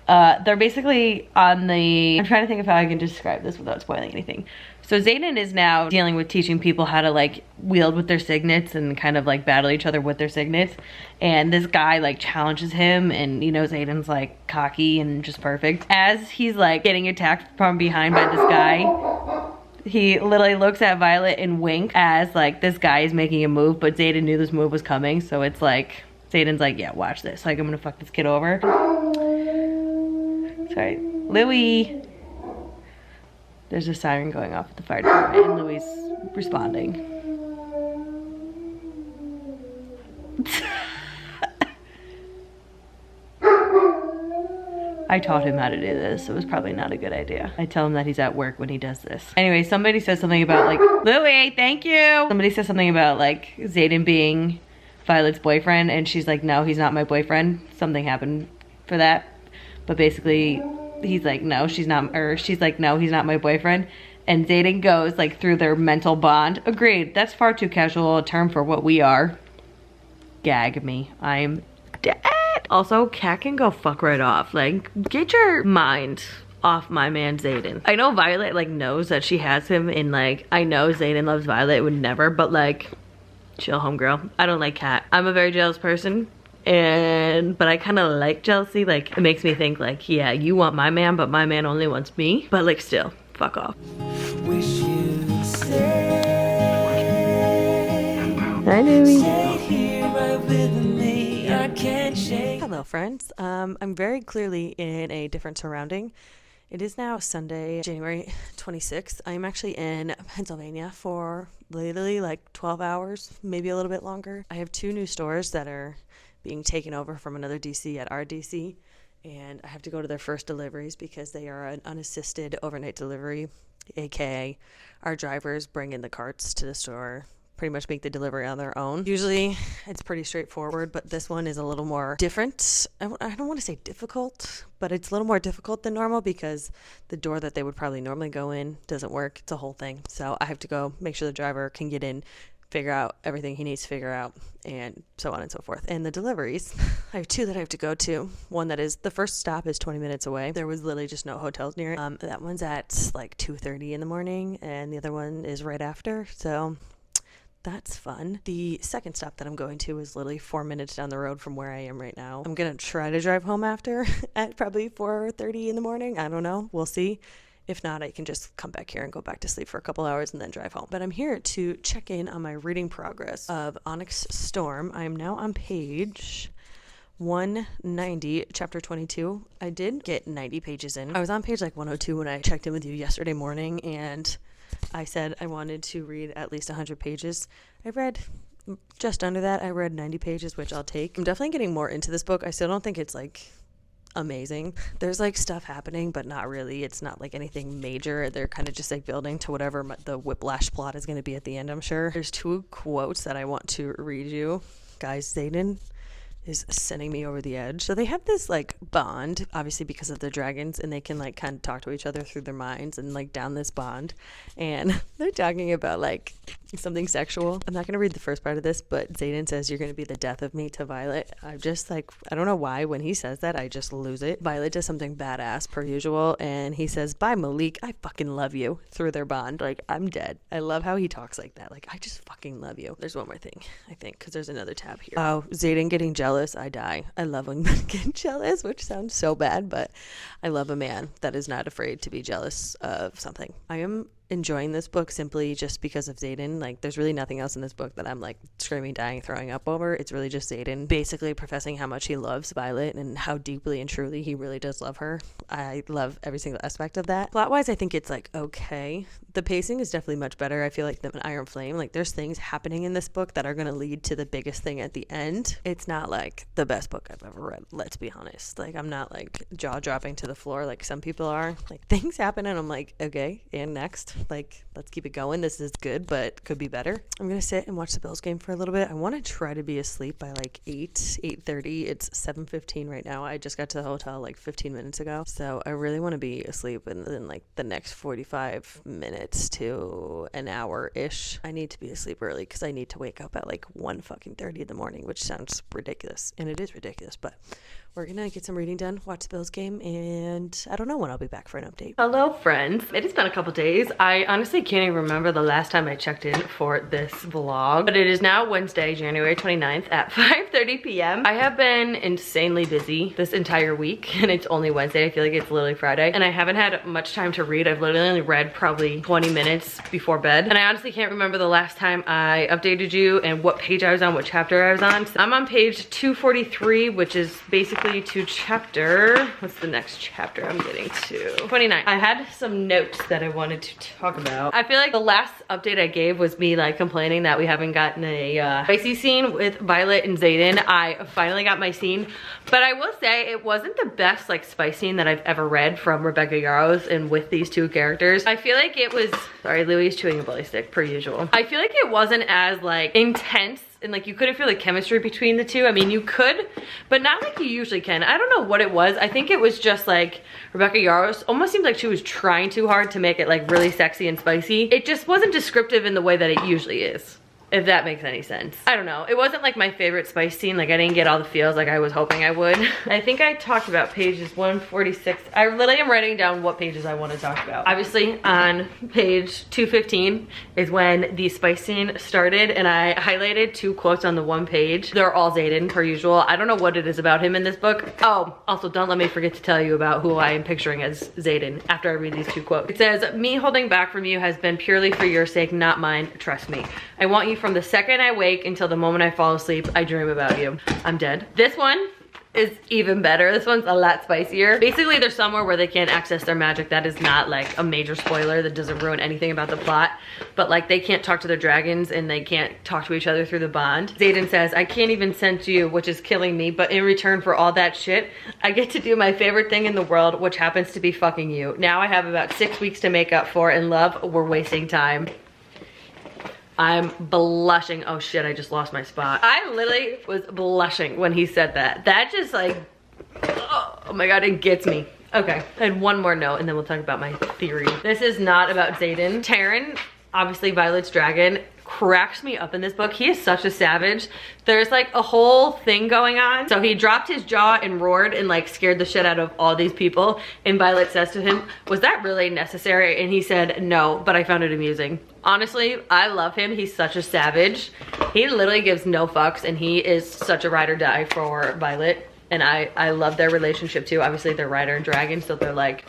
Speaker 1: They're basically on the, I'm trying to think of how I can describe this without spoiling anything. So Xaden is now dealing with teaching people how to like wield with their signets and kind of like battle each other with their signets. And this guy like challenges him, and you know Xaden's like cocky and just perfect. As he's like getting attacked from behind by this guy, he literally looks at Violet and wink as like this guy is making a move, but Xaden knew this move was coming. So it's like, Xaden's like, yeah, watch this. Like, I'm gonna fuck this kid over. Sorry, Louis. There's a siren going off at the fire department and Louis responding. I taught him how to do this. It was probably not a good idea. I tell him that he's at work when he does this. Anyway, somebody says something about like, Louis, thank you. Somebody says something about like Xaden being Violet's boyfriend, and she's like, no, he's not my boyfriend. Something happened for that. But basically, he's like, no, she's not, or she's like, no, he's not my boyfriend. And Xaden goes like through their mental bond. Agreed, that's far too casual a term for what we are. Gag me, I'm dead. Also, Cat can go fuck right off. Like, get your mind off my man Xaden. I know Violet like knows that she has him, and like, I know Xaden loves Violet, would never, but like, chill homegirl. I don't like Cat. I'm a very jealous person. But I kind of like jealousy. Like, it makes me think like, yeah, you want my man, but my man only wants me. But like, still, fuck off.
Speaker 3: Wish you'd stay.
Speaker 1: Hi, Louie.
Speaker 3: Stay here right with me. I can't shake.
Speaker 1: Hello, friends. I'm very clearly in a different surrounding. It is now Sunday, January 26th. I'm actually in Pennsylvania for literally like 12 hours, maybe a little bit longer. I have 2 new stores that are being taken over from another DC at our DC, and I have to go to their first deliveries because they are an unassisted overnight delivery, aka our drivers bring in the carts to the store, pretty much make the delivery on their own. Usually it's pretty straightforward, but this one is a little more different. I don't want to say difficult, but it's a little more difficult than normal because the door that they would probably normally go in doesn't work. It's a whole thing. So I have to go make sure the driver can get in, figure out everything he needs to figure out, and so on and so forth. And the deliveries, I have 2 that I have to go to. One that is, the first stop is 20 minutes away. There was literally just no hotels near it. That one's at like 2:30 in the morning, and the other one is right after. So that's fun. The second stop that I'm going to is literally 4 minutes down the road from where I am right now. I'm gonna try to drive home after at probably 4:30 in the morning. I don't know. We'll see. If not, I can just come back here and go back to sleep for a couple hours and then drive home. But I'm here to check in on my reading progress of Onyx Storm. I am now on page 190, chapter 22. I did get 90 pages in. I was on page like 102 when I checked in with you yesterday morning, and I said I wanted to read at least 100 pages. I read just under that. I read 90 pages, which I'll take. I'm definitely getting more into this book. I still don't think it's like amazing. There's like stuff happening, but not really. It's not like anything major. They're kind of just like building to whatever the whiplash plot is going to be at the end, I'm sure. There's 2 quotes that I want to read you. Guys, Xaden is sending me over the edge. So they have this like bond, obviously because of the dragons, and they can like kind of talk to each other through their minds and like down this bond. And they're talking about like something sexual. I'm not going to read the first part of this, but Xaden says, you're going to be the death of me to Violet. I'm just like, I don't know why when he says that, I just lose it. Violet does something badass per usual, and he says, bye Malik, I fucking love you, through their bond. Like, I'm dead. I love how he talks like that. Like, I just fucking love you. There's one more thing, I think, because there's another tab here. Oh, Xaden getting jealous. I die. I love when men get jealous, which sounds so bad, but I love a man that is not afraid to be jealous of something. I am enjoying this book simply just because of Xaden. Like, there's really nothing else in this book that I'm like screaming, dying, throwing up over. It's really just Xaden basically professing how much he loves Violet and how deeply and truly he really does love her. I love every single aspect of that. Plot wise, I think it's like okay. The pacing is definitely much better, I feel like, than Iron Flame. Like, there's things happening in this book that are going to lead to the biggest thing at the end. It's not like the best book I've ever read, let's be honest. Like, I'm not like jaw dropping to the floor like some people are. Like, things happen and I'm like, okay, and next. Like, let's keep it going. This is good, but could be better. I'm going to sit and watch the Bills game for a little bit. I want to try to be asleep by like 8:30. It's 7:15 right now. I just got to the hotel like 15 minutes ago. So I really want to be asleep in like the next 45 minutes to an hour-ish. I need to be asleep early because I need to wake up at like 1:30 in the morning, which sounds ridiculous. And it is ridiculous, but we're gonna get some reading done, watch the Bills game, and I don't know when I'll be back for an update. Hello, friends. It has been a couple days. I honestly can't even remember the last time I checked in for this vlog, but it is now Wednesday, January 29th at 5:30 p.m. I have been insanely busy this entire week, and it's only Wednesday. I feel like it's literally Friday, and I haven't had much time to read. I've literally only read probably 20 minutes before bed, and I honestly can't remember the last time I updated you and what page I was on, what chapter I was on. So I'm on page 243, which is basically to chapter, what's the next chapter I'm getting to? 29. I had some notes that I wanted to talk about. I feel like the last update I gave was me like complaining that we haven't gotten a spicy scene with Violet and Xaden. I finally got my scene, but I will say it wasn't the best like spice scene that I've ever read from Rebecca Yarros and with these two characters. I feel like it was, sorry, Louie's chewing a bully stick per usual. I feel like it wasn't as like intense and like you couldn't feel the chemistry between the two. I mean, you could, but not like you usually can. I don't know what it was. I think it was just like Rebecca Yarros almost seemed like she was trying too hard to make it like really sexy and spicy. It just wasn't descriptive in the way that it usually is, if that makes any sense. I don't know. It wasn't like my favorite spice scene. Like I didn't get all the feels like I was hoping I would. I think I talked about pages 146. I literally am writing down what pages I want to talk about. Obviously on page 215 is when the spice scene started, and I highlighted 2 quotes on the one page. They're all Xaden per usual. I don't know what it is about him in this book. Oh, also don't let me forget to tell you about who I am picturing as Xaden after I read these 2 quotes. It says, "Me holding back from you has been purely for your sake, not mine. Trust me. I want you from the second I wake until the moment I fall asleep. I dream about you. I'm dead." This one is even better. This one's a lot spicier. Basically, they're somewhere where they can't access their magic. That is not like a major spoiler. That doesn't ruin anything about the plot. But like they can't talk to their dragons and they can't talk to each other through the bond. Xaden says, "I can't even sense you, which is killing me. But in return for all that shit, I get to do my favorite thing in the world, which happens to be fucking you. Now I have about 6 weeks to make up for. In love, we're wasting time." I'm blushing. Oh shit, I just lost my spot. I literally was blushing when he said that. That just like, oh my God, it gets me. Okay, and one more note and then we'll talk about my theory. This is not about Xaden. Terran, obviously Violet's dragon, cracks me up in this book. He is such a savage. There's like a whole thing going on. So he dropped his jaw and roared and like scared the shit out of all these people. And Violet says to him, "Was that really necessary?" And he said, "No, but I found it amusing." Honestly, I love him. He's such a savage. He literally gives no fucks and he is such a ride or die for Violet. And I love their relationship too. Obviously they're rider and dragon, so they're like,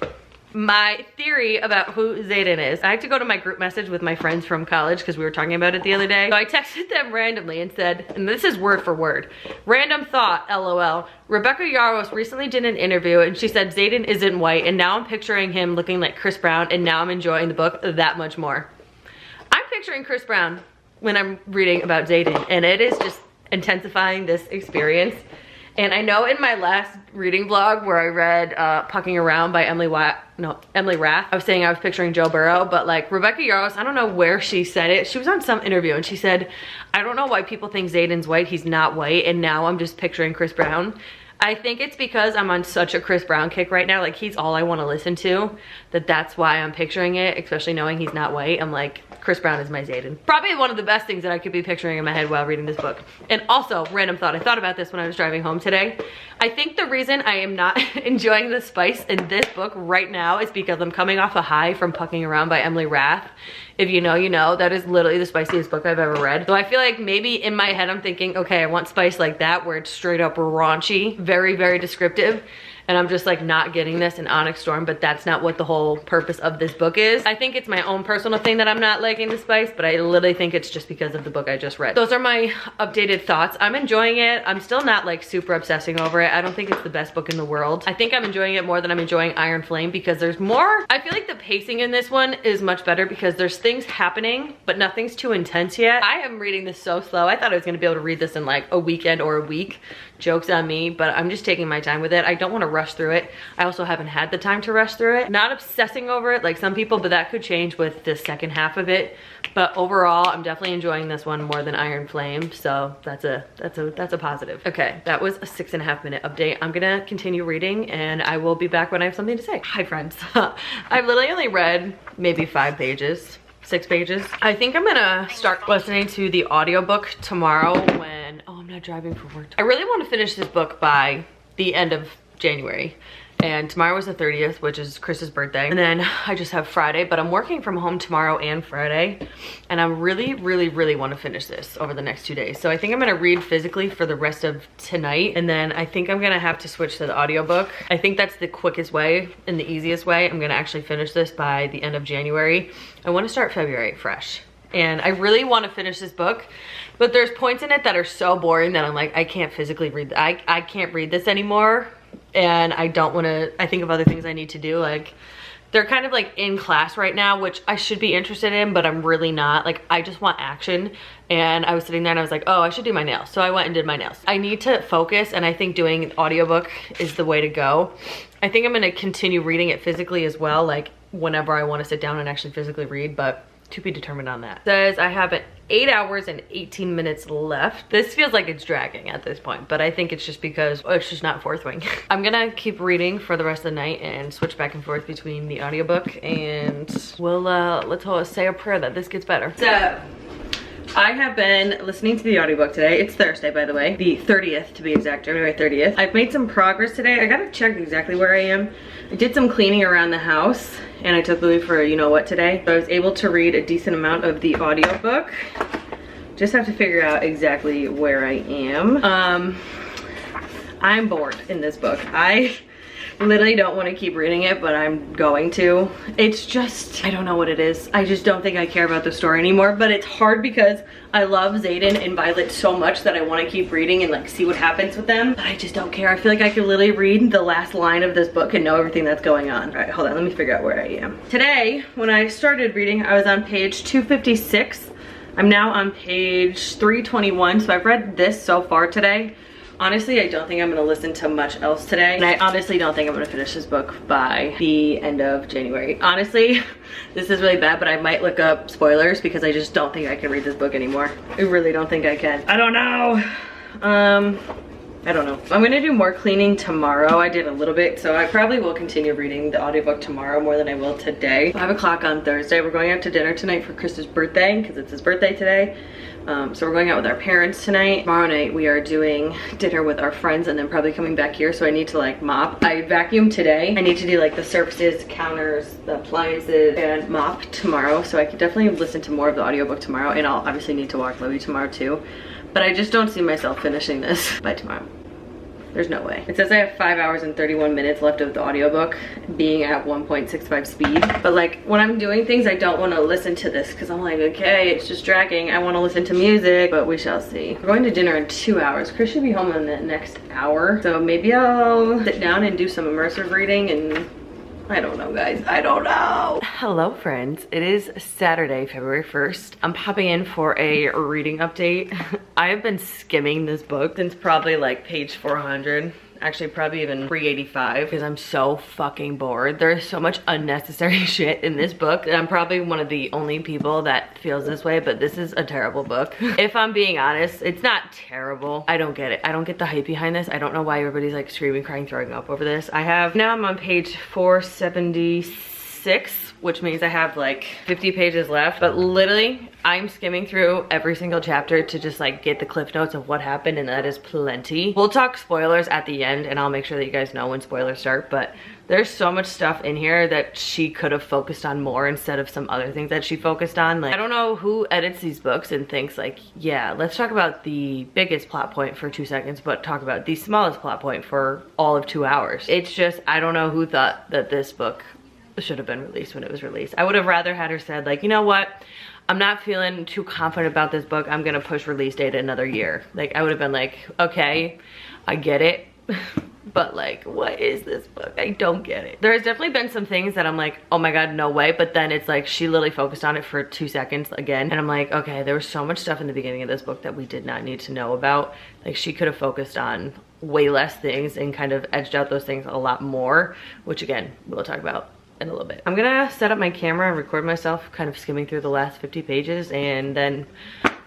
Speaker 1: my theory about who Xaden is. I had to go to my group message with my friends from college because we were talking about it the other day. So I texted them randomly and said, and this is word for word, "Random thought, LOL. Rebecca Yarros recently did an interview and she said Xaden isn't white, and now I'm picturing him looking like Chris Brown, and now I'm enjoying the book that much more." I'm picturing Chris Brown when I'm reading about Xaden, and it is just intensifying this experience. And I know in my last reading vlog where I read Pucking Around by Emily Rath, I was saying I was picturing Joe Burrow, but like Rebecca Yarros, I don't know where she said it. She was on some interview and she said, "I don't know why people think Xaden's white. He's not white. And now I'm just picturing Chris Brown." I think it's because I'm on such a Chris Brown kick right now. Like he's all I want to listen to, that's why I'm picturing it, especially knowing he's not white. I'm like, Chris Brown is my Xaden. Probably one of the best things that I could be picturing in my head while reading this book. And also, random thought, I thought about this when I was driving home today. I think the reason I am not enjoying the spice in this book right now is because I'm coming off a high from Pucking Around by Emily Rath. If you know, you know. That is literally the spiciest book I've ever read. So I feel like maybe in my head I'm thinking, okay, I want spice like that where it's straight up raunchy, very, very descriptive. and I'm just like not getting this in Onyx Storm, but that's not what the whole purpose of this book is. I think it's my own personal thing that I'm not liking the spice, but I literally think it's just because of the book I just read. Those are my updated thoughts. I'm enjoying it. I'm still not like super obsessing over it. I don't think it's the best book in the world. I think I'm enjoying it more than I'm enjoying Iron Flame because there's more. I feel like the pacing in this one is much better because there's things happening, but nothing's too intense yet. I am reading this so slow. I thought I was gonna be able to read this in like a weekend or a week. Joke's on me, but I'm just taking my time with it. I don't want to rush through it. I also haven't had the time to rush through it. Not obsessing over it like some people, but that could change with the second half of it. But overall, I'm definitely enjoying this one more than Iron Flame, so that's a positive. Okay, that was a 6.5 minute update. I'm gonna continue reading and I will be back when I have something to say. Hi friends. I've literally only read maybe 5 pages. 6 pages. I think I'm gonna start listening to the audiobook tomorrow when, oh, I'm not driving for work. I really want to finish this book by the end of January. And tomorrow is the 30th, which is Chris's birthday. And then I just have Friday, but I'm working from home tomorrow and Friday. And I really want to finish this over the next 2 days. So I think I'm gonna read physically for the rest of tonight. And then I think I'm gonna have to switch to the audiobook. I think that's the quickest way and the easiest way. I'm gonna actually finish this by the end of January. I want to start February fresh. And I really want to finish this book, but there's points in it that are so boring that I'm like, I can't physically read. I can't read this anymore. And I don't want to, I think of other things I need to do. Like, they're kind of like in class right now, which I should be interested in, but I'm really not. Like, I just want action. And I was sitting there and I was like, oh, I should do my nails. So I went and did my nails. I need to focus, and I think doing an audiobook is the way to go. I think I'm gonna continue reading it physically as well, like whenever I want to sit down and actually physically read, but to be determined on that. It says I have 8 hours and 18 minutes left. This feels like it's dragging at this point, but I think it's just because it's just not Fourth Wing. I'm gonna keep reading for the rest of the night and switch back and forth between the audiobook, and we'll let's say a prayer that this gets better. So I have been listening to the audiobook today. It's Thursday, by the way, the 30th to be exact, January 30th. I've made some progress today. I gotta check exactly where I am. I did some cleaning around the house and I took Louis for a you-know-what today. So I was able to read a decent amount of the audiobook. Just have to figure out exactly where I am. I'm bored in this book. I literally don't want to keep reading it, but I'm going to. It's just, I don't know what it is. I just don't think I care about the story anymore, but it's hard because I love Xaden and Violet so much that I want to keep reading and like see what happens with them, but I just don't care. I feel like I could literally read the last line of this book and know everything that's going on. All right, hold on, let me figure out where I am. Today, when I started reading, I was on page 256. I'm now on page 321, so I've read this so far today. Honestly, I don't think I'm gonna listen to much else today. And I honestly don't think I'm gonna finish this book by the end of January. Honestly, this is really bad, but I might look up spoilers because I just don't think I can read this book anymore. I really don't think I can. I don't know. I don't know. I'm gonna do more cleaning tomorrow. I did a little bit, so I probably will continue reading the audiobook tomorrow more than I will today. 5 o'clock on Thursday. We're going out to dinner tonight for Chris's birthday because it's his birthday today. So we're going out with our parents tonight. Tomorrow night we are doing dinner with our friends and then probably coming back here, so I need to like mop. I vacuumed today. I need to do like the surfaces, counters, the appliances, and mop tomorrow, so I could definitely listen to more of the audiobook tomorrow, and I'll obviously need to walk Louie tomorrow too. But I just don't see myself finishing this by tomorrow. There's no way. It says I have 5 hours and 31 minutes left of the audiobook, being at 1.65 speed. But like when I'm doing things, I don't want to listen to this because I'm like, okay, it's just dragging. I want to listen to music, but we shall see. We're going to dinner in 2 hours. Chris should be home in the next hour. So maybe I'll sit down and do some immersive reading, and I don't know, guys. I don't know. Hello, friends. It is Saturday, February 1st. I'm popping in for a reading update. I have been skimming this book since probably like page 400. Actually, probably even 385 because I'm so fucking bored. There's so much unnecessary shit in this book. I'm probably one of the only people that feels this way, but this is a terrible book. If I'm being honest, it's not terrible. I don't get it. I don't get the hype behind this. I don't know why everybody's like screaming, crying, throwing up over this. Now I'm on page 476. 6, which means I have like 50 pages left, but literally I'm skimming through every single chapter to just like get the cliff notes of what happened, and that is plenty. We'll talk spoilers at the end, and I'll make sure that you guys know when spoilers start, but there's so much stuff in here that she could have focused on more instead of some other things that she focused on. Like, I don't know who edits these books and thinks like, yeah, let's talk about the biggest plot point for 2 seconds, but talk about the smallest plot point for all of 2 hours. It's just, I don't know who thought that this book should have been released when it was released. I would have rather had her said like, you know what? I'm not feeling too confident about this book. I'm gonna push release date another year. Like, I would have been like, okay, I get it. But like, what is this book? I don't get it. There's definitely been some things that I'm like, oh my God, no way. But then it's like, she literally focused on it for 2 seconds again. And I'm like, okay, there was so much stuff in the beginning of this book that we did not need to know about. Like, she could have focused on way less things and kind of edged out those things a lot more, which again, we'll talk about in a little bit. I'm gonna set up my camera and record myself kind of skimming through the last 50 pages, and then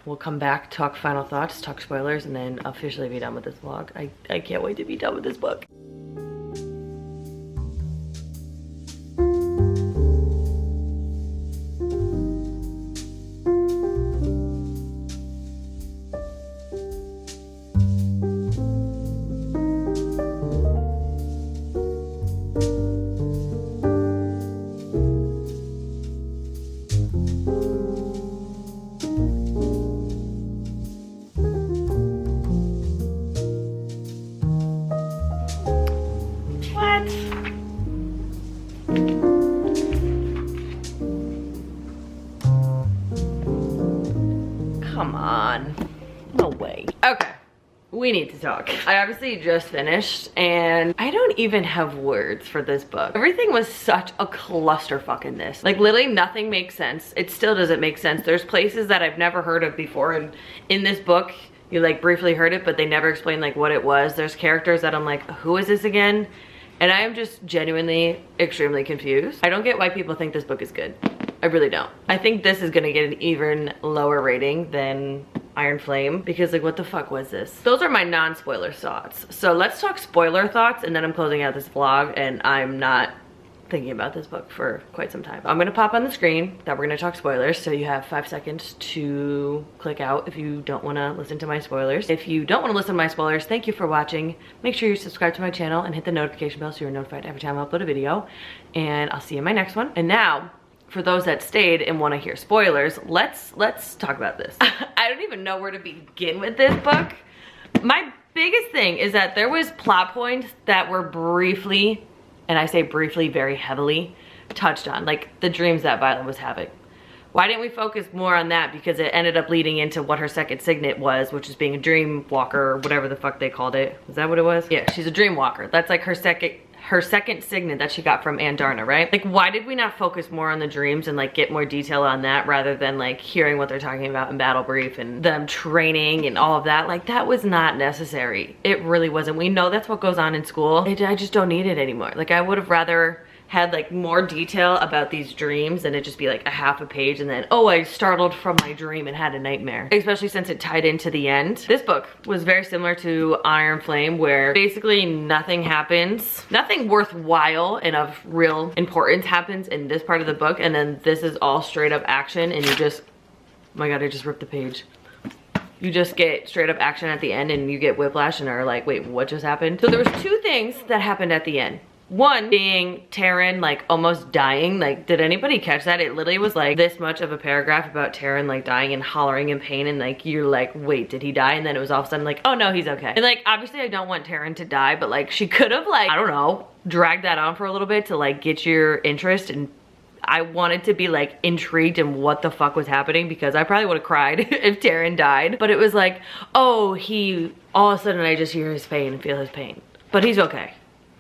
Speaker 1: we'll come back, talk final thoughts, talk spoilers, and then officially be done with this vlog. I can't wait to be done with this book. Come on. No way. Okay. We need to talk. I obviously just finished and I don't even have words for this book. Everything was such a clusterfuck in this. Like, literally nothing makes sense. It still doesn't make sense. There's places that I've never heard of before, and in this book you like briefly heard it, but they never explained like what it was. There's characters that I'm like, who is this again? And I am just genuinely extremely confused. I don't get why people think this book is good. I really don't. I think this is gonna get an even lower rating than Iron Flame, because like, what the fuck was this? Those are my non-spoiler thoughts. So let's talk spoiler thoughts, and then I'm closing out this vlog, and I'm not thinking about this book for quite some time. I'm gonna pop on the screen that we're gonna talk spoilers, so you have 5 seconds to click out if you don't wanna listen to my spoilers. If you don't wanna listen to my spoilers, thank you for watching. Make sure you subscribe to my channel and hit the notification bell so you're notified every time I upload a video, and I'll see you in my next one. And now, for those that stayed and want to hear spoilers, let's talk about this. I don't even know where to begin with this book. My biggest thing is that there was plot points that were briefly, and I say briefly very heavily, touched on, like the dreams that Violet was having. Why didn't we focus more on that? Because it ended up leading into what her second signet was, which is being a dream walker, or whatever the fuck they called it. Was that what it was? Yeah, she's a dream walker. That's like her second signet that she got from Andarna, right? Like, why did we not focus more on the dreams and like get more detail on that, rather than like hearing what they're talking about in battle brief and them training and all of that? Like, that was not necessary. It really wasn't. We know that's what goes on in school. I just don't need it anymore. Like, I would have rather had like more detail about these dreams and it just be like a half a page and then, oh, I startled from my dream and had a nightmare. Especially since it tied into the end. This book was very similar to Iron Flame, where basically nothing happens, nothing worthwhile and of real importance happens in this part of the book, and then this is all straight up action, and you just, oh my God, I just ripped the page. You just get straight up action at the end and you get whiplash and are like, wait, what just happened? So there was 2 things that happened at the end. One being Taryn like almost dying. Like, did anybody catch that? It literally was like this much of a paragraph about Taryn like dying and hollering in pain, and like, you're like, wait, did he die? And then it was all of a sudden like, oh no, he's okay. And like, obviously I don't want Taryn to die, but like, she could have like, I don't know, dragged that on for a little bit to like get your interest, and I wanted to be like intrigued in what the fuck was happening, because I probably would have cried if Taryn died. But it was like, oh, he, all of a sudden I just hear his pain and feel his pain, but he's okay.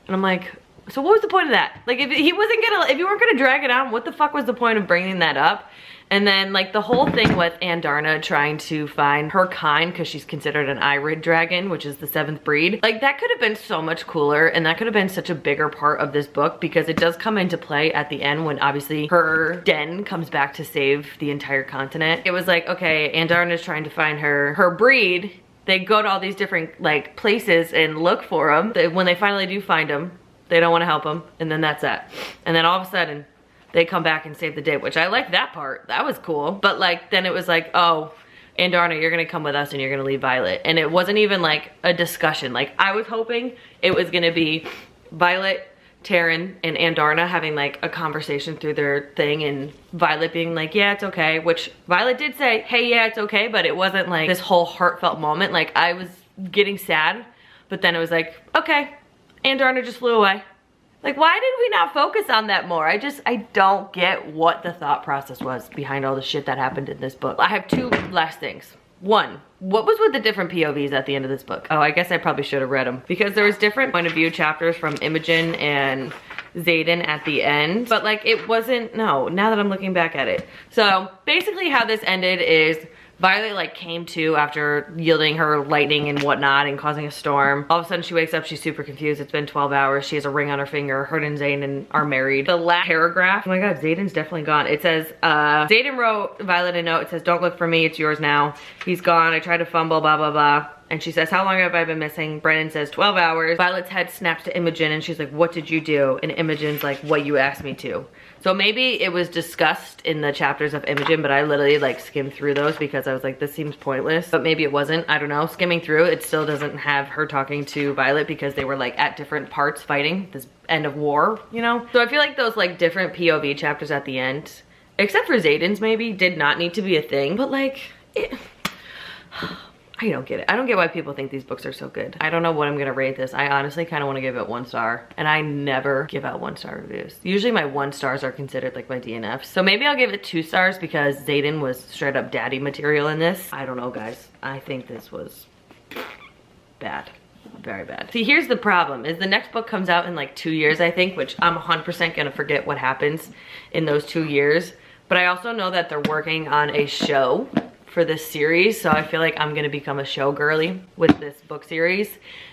Speaker 1: And I'm like, so what was the point of that? Like, if he wasn't gonna, if you weren't gonna drag it out, what the fuck was the point of bringing that up? And then like the whole thing with Andarna trying to find her kind, because she's considered an Irid dragon, which is the 7th breed. Like, that could have been so much cooler, and that could have been such a bigger part of this book, because it does come into play at the end when obviously her den comes back to save the entire continent. It was like, okay, Andarna's trying to find her breed. They go to all these different like places and look for them. When they finally do find them, they don't want to help him, and then that's that. And then all of a sudden, they come back and save the day, which I like that part. That was cool. But like, then it was like, oh, Andarna, you're gonna come with us and you're gonna leave Violet. And it wasn't even like a discussion. Like, I was hoping it was gonna be Violet, Taryn, and Andarna having like a conversation through their thing, and Violet being like, yeah, it's okay. Which Violet did say, hey, yeah, it's okay. But it wasn't like this whole heartfelt moment. Like, I was getting sad, but then it was like, okay, Andarna just flew away. Like, why did we not focus on that more? I don't get what the thought process was behind all the shit that happened in this book. I have two last things. One, what was with the different POVs at the end of this book? Oh, I guess I probably should have read them, because there was different point of view chapters from Imogen and Xaden at the end, but like, it wasn't, no, now that I'm looking back at it. So basically how this ended is Violet like came to after yielding her lightning and whatnot and causing a storm. All of a sudden she wakes up, she's super confused. It's been 12 hours. She has a ring on her finger. Her and Xaden are married. The last paragraph, oh my God, Xaden's definitely gone. It says, Xaden wrote Violet a note. It says, don't look for me, it's yours now. He's gone, I tried to fumble, blah, blah, blah. And she says, how long have I been missing? Brennan says 12 hours. Violet's head snaps to Imogen and she's like, what did you do? And Imogen's like, what you asked me to. So maybe it was discussed in the chapters of Imogen, but I literally like skimmed through those because I was like, this seems pointless. But maybe it wasn't, I don't know. Skimming through, it still doesn't have her talking to Violet because they were like at different parts fighting this end of war, you know? So I feel like those like different POV chapters at the end, except for Xaden's maybe, did not need to be a thing. But like, I don't get it. I don't get why people think these books are so good. I don't know what I'm gonna rate this. I honestly kind of want to give it 1 star, and I never give out 1-star reviews. Usually my 1 stars are considered like my DNFs. So maybe I'll give it 2 stars because Xaden was straight up daddy material in this. I don't know, guys. I think this was bad. Very bad. See, here's the problem is the next book comes out in like 2 years, I think, which I'm 100% gonna forget what happens in those 2 years. But I also know that they're working on a show for this series, so I feel like I'm gonna become a show girly with this book series,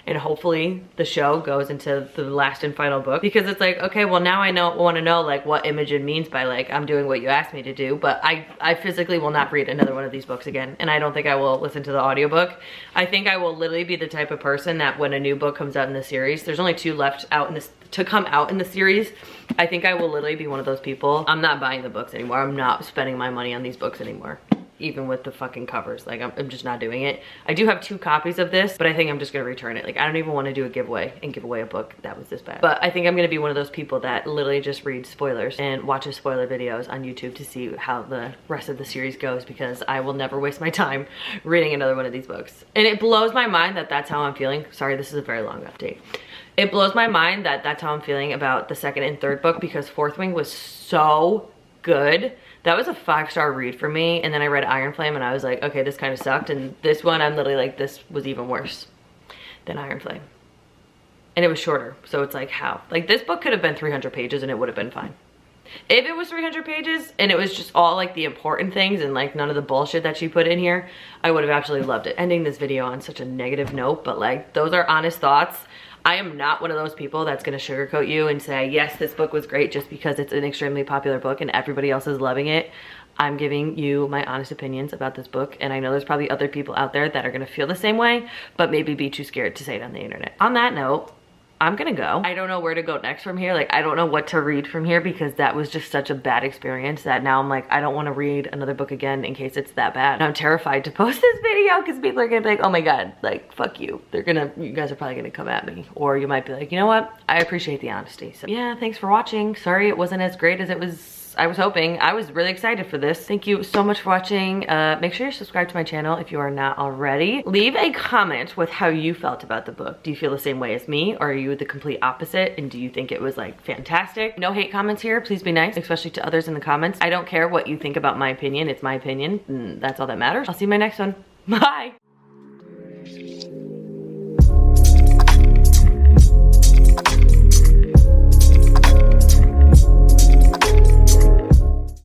Speaker 1: and hopefully the show goes into the last and final book, because it's like, okay, well now I want to know like what Imogen means by like, I'm doing what you asked me to do. But I physically will not read another one of these books again, and I don't think I will listen to the audiobook. I think I will literally be the type of person that when a new book comes out in the series, there's only 2 left out in this to come out in the series, I think I will literally be one of those people. I'm not buying the books anymore. I'm not spending my money on these books anymore. Even with the fucking covers, like I'm just not doing it. I do have 2 copies of this, but I think I'm just gonna return it. Like, I don't even want to do a giveaway and give away a book that was this bad. But I think I'm gonna be one of those people that literally just reads spoilers and watches spoiler videos on YouTube to see how the rest of the series goes, because I will never waste my time reading another one of these books. And it blows my mind that that's how I'm feeling. Sorry, this is a very long update. It blows my mind that that's how I'm feeling about the 2nd and 3rd book, because Fourth Wing was so good. That was a 5-star read for me, and then I read Iron Flame and I was like, okay, this kind of sucked. And this one, I'm literally like, this was even worse than Iron Flame. And it was shorter, so it's like, how? Like, this book could have been 300 pages and it would have been fine. If it was 300 pages and it was just all like the important things and like none of the bullshit that she put in here, I would have absolutely loved it. Ending this video on such a negative note, but like, those are honest thoughts. I am not one of those people that's gonna sugarcoat you and say, yes, this book was great just because it's an extremely popular book and everybody else is loving it. I'm giving you my honest opinions about this book, and I know there's probably other people out there that are gonna feel the same way, but maybe be too scared to say it on the internet. On that note, I'm gonna go. I don't know where to go next from here. Like, I don't know what to read from here, because that was just such a bad experience that now I'm like, I don't want to read another book again in case it's that bad. And I'm terrified to post this video because people are gonna be like, oh my God, like, fuck you. You guys are probably gonna come at me. Or you might be like, you know what? I appreciate the honesty. So yeah, thanks for watching. Sorry it wasn't as great as I was hoping. I was really excited for this. Thank you so much for watching. Make sure you're subscribed to my channel if you are not already. Leave a comment with how you felt about the book. Do you feel the same way as me, or are you the complete opposite? And do you think it was like fantastic? No hate comments here. Please be nice, especially to others in the comments. I don't care what you think about my opinion. It's my opinion, and that's all that matters. I'll see you in my next one. Bye.